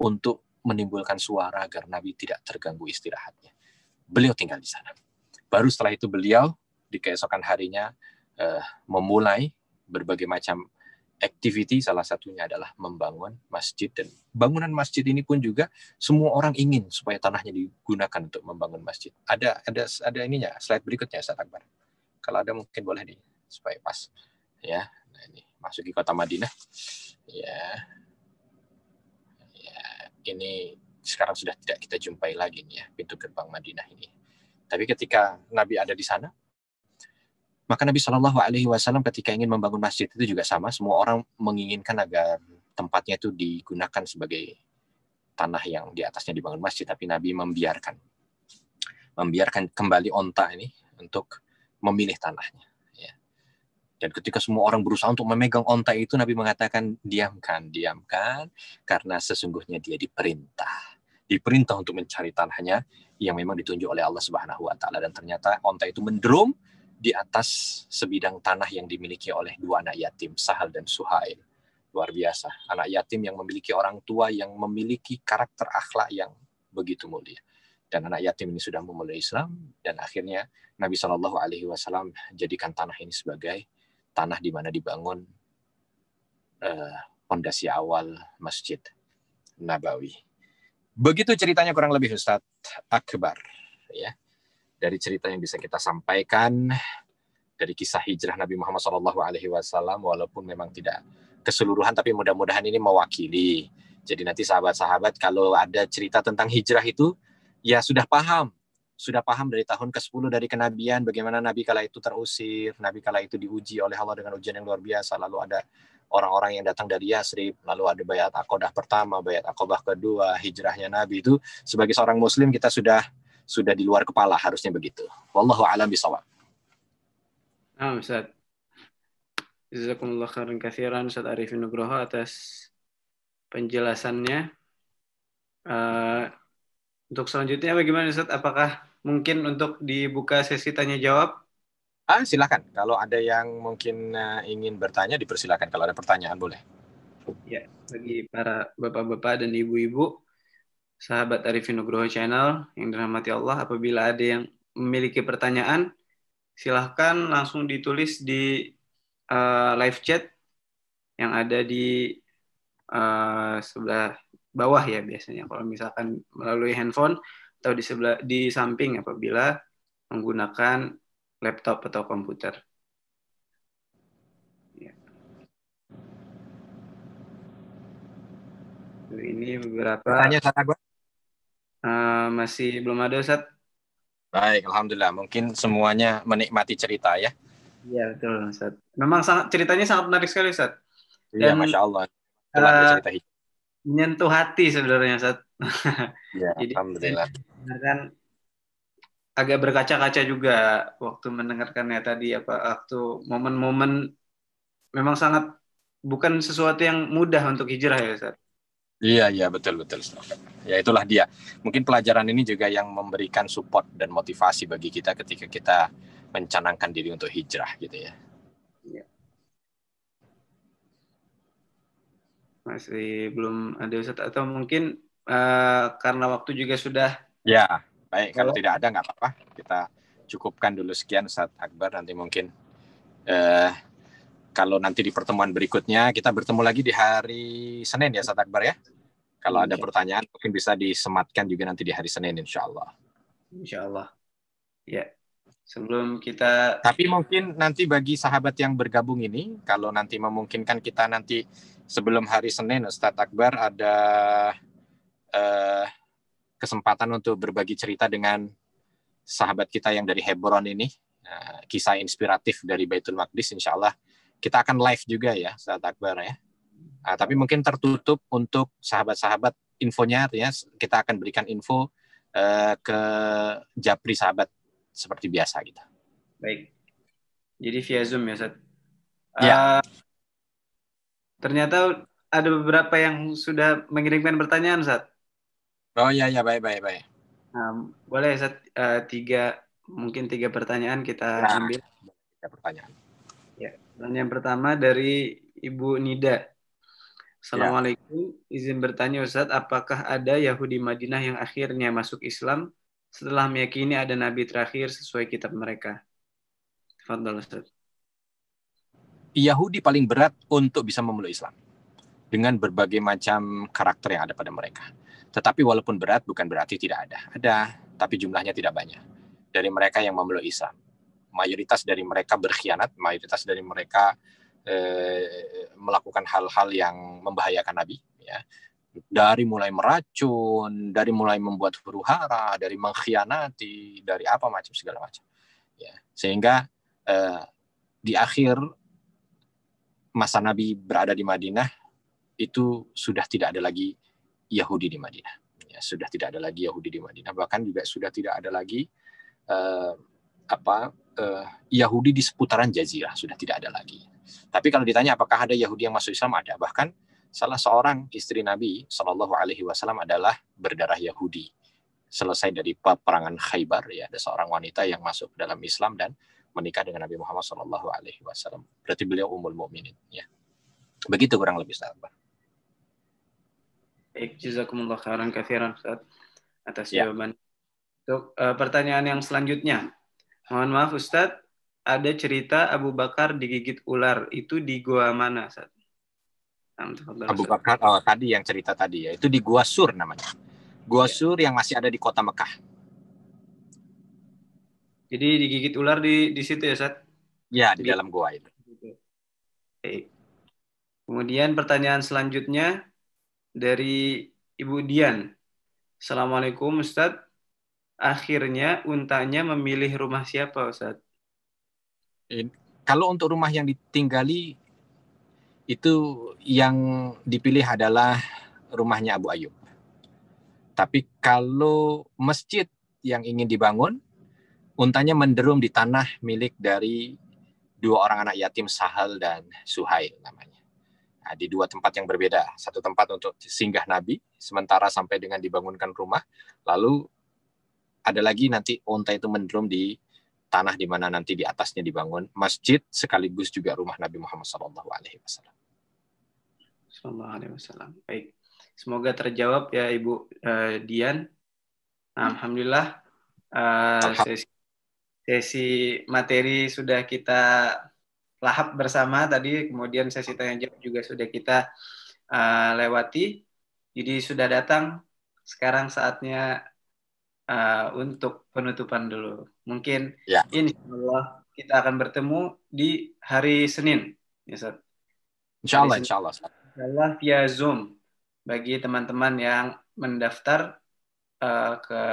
untuk menimbulkan suara agar Nabi tidak terganggu istirahatnya. Beliau tinggal di sana. Baru setelah itu beliau di keesokan harinya memulai berbagai macam activity, salah satunya adalah membangun masjid. Dan bangunan masjid ini pun juga semua orang ingin supaya tanahnya digunakan untuk membangun masjid. Ada ininya, slide berikutnya Ustaz Akbar. Kalau ada mungkin boleh supaya pas. Ya, nah ini masuki kota Madinah. Ya, ini sekarang sudah tidak kita jumpai lagi nih ya, pintu gerbang Madinah ini. Tapi ketika Nabi ada di sana, maka Nabi Shallallahu Alaihi Wasallam ketika ingin membangun masjid itu juga sama. Semua orang menginginkan agar tempatnya itu digunakan sebagai tanah yang di atasnya dibangun masjid. Tapi Nabi membiarkan kembali onta ini untuk memilih tanahnya. Ya. Dan ketika semua orang berusaha untuk memegang onta itu, Nabi mengatakan, diamkan, karena sesungguhnya dia diperintah untuk mencari tanahnya yang memang ditunjuk oleh Allah Subhanahu Wa Taala. Dan ternyata onta itu mendrum di atas sebidang tanah yang dimiliki oleh dua anak yatim, Sahal dan Suhail. Luar biasa. Anak yatim yang memiliki orang tua yang memiliki karakter akhlak yang begitu mulia. Dan anak yatim ini sudah memulai Islam, dan akhirnya Nabi Shallallahu Alaihi Wasallam jadikan tanah ini sebagai tanah di mana dibangun fondasi awal Masjid Nabawi. Begitu ceritanya kurang lebih, Ustadz Akbar. Ya, dari cerita yang bisa kita sampaikan dari kisah hijrah Nabi Muhammad SAW, walaupun memang tidak keseluruhan, tapi mudah-mudahan ini mewakili. Jadi nanti sahabat-sahabat kalau ada cerita tentang hijrah itu, ya sudah paham dari tahun ke-10 dari kenabian, bagaimana Nabi kala itu terusir, Nabi kala itu diuji oleh Allah dengan ujian yang luar biasa, lalu ada orang-orang yang datang dari Yasrib, lalu ada bayat Aqabah pertama, bayat Aqabah kedua, hijrahnya Nabi itu, sebagai seorang muslim kita sudah di luar kepala, harusnya begitu. Wallahu a'lam bishawab. Ustaz. Jazakumullah khairan katsiran Ustaz Arifin Nugroho atas penjelasannya. Untuk selanjutnya bagaimana Ustaz? Apakah mungkin untuk dibuka sesi tanya jawab? Silakan. Kalau ada yang mungkin ingin bertanya, dipersilakan. Kalau ada pertanyaan boleh. Ya, bagi para bapak-bapak dan ibu-ibu, sahabat Arifin Nugroho Channel yang dirahmati Allah, apabila ada yang memiliki pertanyaan, silahkan langsung ditulis di live chat yang ada di sebelah bawah ya biasanya. Kalau misalkan melalui handphone atau di samping apabila menggunakan laptop atau komputer. Ya. Ini beberapa. Pertanyaan Ustaz, masih belum ada Ustaz. Baik, alhamdulillah. Mungkin semuanya menikmati cerita ya. Iya betul Ustaz. Memang ceritanya sangat menarik sekali Ustaz. Iya, Masya Allah. Itulah dia cerita hijrah. Menyentuh hati sebenarnya Ustaz. Ya, Jadi alhamdulillah. kan agak berkaca-kaca juga waktu mendengarkannya tadi, waktu momen-momen memang sangat bukan sesuatu yang mudah untuk hijrah ya Ustaz. Iya, betul. Ya, itulah dia. Mungkin pelajaran ini juga yang memberikan support dan motivasi bagi kita ketika kita mencanangkan diri untuk hijrah gitu ya. Ya. Masih belum ada Ustaz, atau mungkin karena waktu juga sudah. Ya, baik. Kalau tidak ada nggak apa-apa. Kita cukupkan dulu sekian Ustaz Akbar. Nanti mungkin kalau nanti di pertemuan berikutnya kita bertemu lagi di hari Senin ya Ustaz Akbar ya. Kalau ada pertanyaan mungkin bisa disematkan juga nanti di hari Senin insya Allah. Insya Allah. Ya. Sebelum kita. Tapi mungkin nanti bagi sahabat yang bergabung ini, kalau nanti memungkinkan kita nanti sebelum hari Senin Ustaz Akbar ada kesempatan untuk berbagi cerita dengan sahabat kita yang dari Hebron ini, kisah inspiratif dari Baitul Maqdis, insya Allah kita akan live juga ya Ustaz Akbar ya. Tapi mungkin tertutup untuk sahabat-sahabat infonya, artinya kita akan berikan info ke Japri sahabat seperti biasa gitu. Baik. Jadi via Zoom ya Ustaz. Ya. Ternyata ada beberapa yang sudah mengirimkan pertanyaan Ustaz. Oh iya, baik. Boleh Ustaz, mungkin tiga pertanyaan kita ambil. 3 pertanyaan. Ya. Pertanyaan pertama dari Ibu Nida. Assalamualaikum, izin bertanya Ustaz, apakah ada Yahudi Madinah yang akhirnya masuk Islam setelah meyakini ada Nabi terakhir sesuai kitab mereka? Tafadhol Ustaz. Yahudi paling berat untuk bisa memeluk Islam dengan berbagai macam karakter yang ada pada mereka. Tetapi walaupun berat bukan berarti tidak ada. Ada, tapi jumlahnya tidak banyak. Dari mereka yang memeluk Islam, mayoritas dari mereka berkhianat, mayoritas dari mereka melakukan hal-hal yang membahayakan Nabi ya. Dari mulai meracun, dari mulai membuat huru-hara, dari mengkhianati, dari apa macam segala macam ya. Sehingga di akhir masa Nabi berada di Madinah itu sudah tidak ada lagi Yahudi di Madinah ya, sudah tidak ada lagi Yahudi di Madinah, bahkan juga sudah tidak ada lagi Yahudi di seputaran Jazirah, sudah tidak ada lagi. Tapi kalau ditanya apakah ada Yahudi yang masuk Islam, ada. Bahkan salah seorang istri Nabi Shallallahu Alaihi Wasallam adalah berdarah Yahudi. Selesai dari peperangan Khaybar ya, ada seorang wanita yang masuk dalam Islam dan menikah dengan Nabi Muhammad Shallallahu Alaihi Wasallam. Berarti beliau ummul mukminin ya. Begitu kurang lebih Ustaz Akbar. Baik, jazakumullah khairan katsiran Ustaz atas Ya. jawaban. Untuk pertanyaan yang selanjutnya. Mohon maaf Ustaz, ada cerita Abu Bakar digigit ular. Itu di gua mana, Ustaz? Abu Bakar, tadi yang cerita tadi ya, itu di Gua Sur namanya. Gua Sur yang masih ada di kota Mekah. Jadi digigit ular di situ ya, Ustaz? Ya, di dalam gua itu. Baik. Kemudian pertanyaan selanjutnya dari Ibu Dian. Assalamualaikum Ustaz. Akhirnya untanya memilih rumah siapa, Ustaz? Kalau untuk rumah yang ditinggali, itu yang dipilih adalah rumahnya Abu Ayyub. Tapi kalau masjid yang ingin dibangun, untanya menderum di tanah milik dari dua orang anak yatim, Sahal dan Suhail namanya. Nah, di dua tempat yang berbeda. Satu tempat untuk singgah Nabi, sementara sampai dengan dibangunkan rumah. Lalu ada lagi nanti unta itu menderum di tanah di mana nanti di atasnya dibangun masjid sekaligus juga rumah Nabi Muhammad SAW. Baik, semoga terjawab ya Ibu Dian. Nah, Alhamdulillah sesi materi sudah kita lahap bersama tadi, kemudian sesi tanya jawab juga sudah kita lewati. Jadi sudah datang sekarang saatnya untuk penutupan dulu. Mungkin Ya. Insya Allah kita akan bertemu di hari Senin. Ya, Ustaz. Insya Allah. Insya Allah via Zoom bagi teman-teman yang mendaftar ke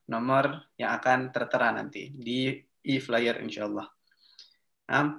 nomor yang akan tertera nanti di e-flyer insya Allah. Nah,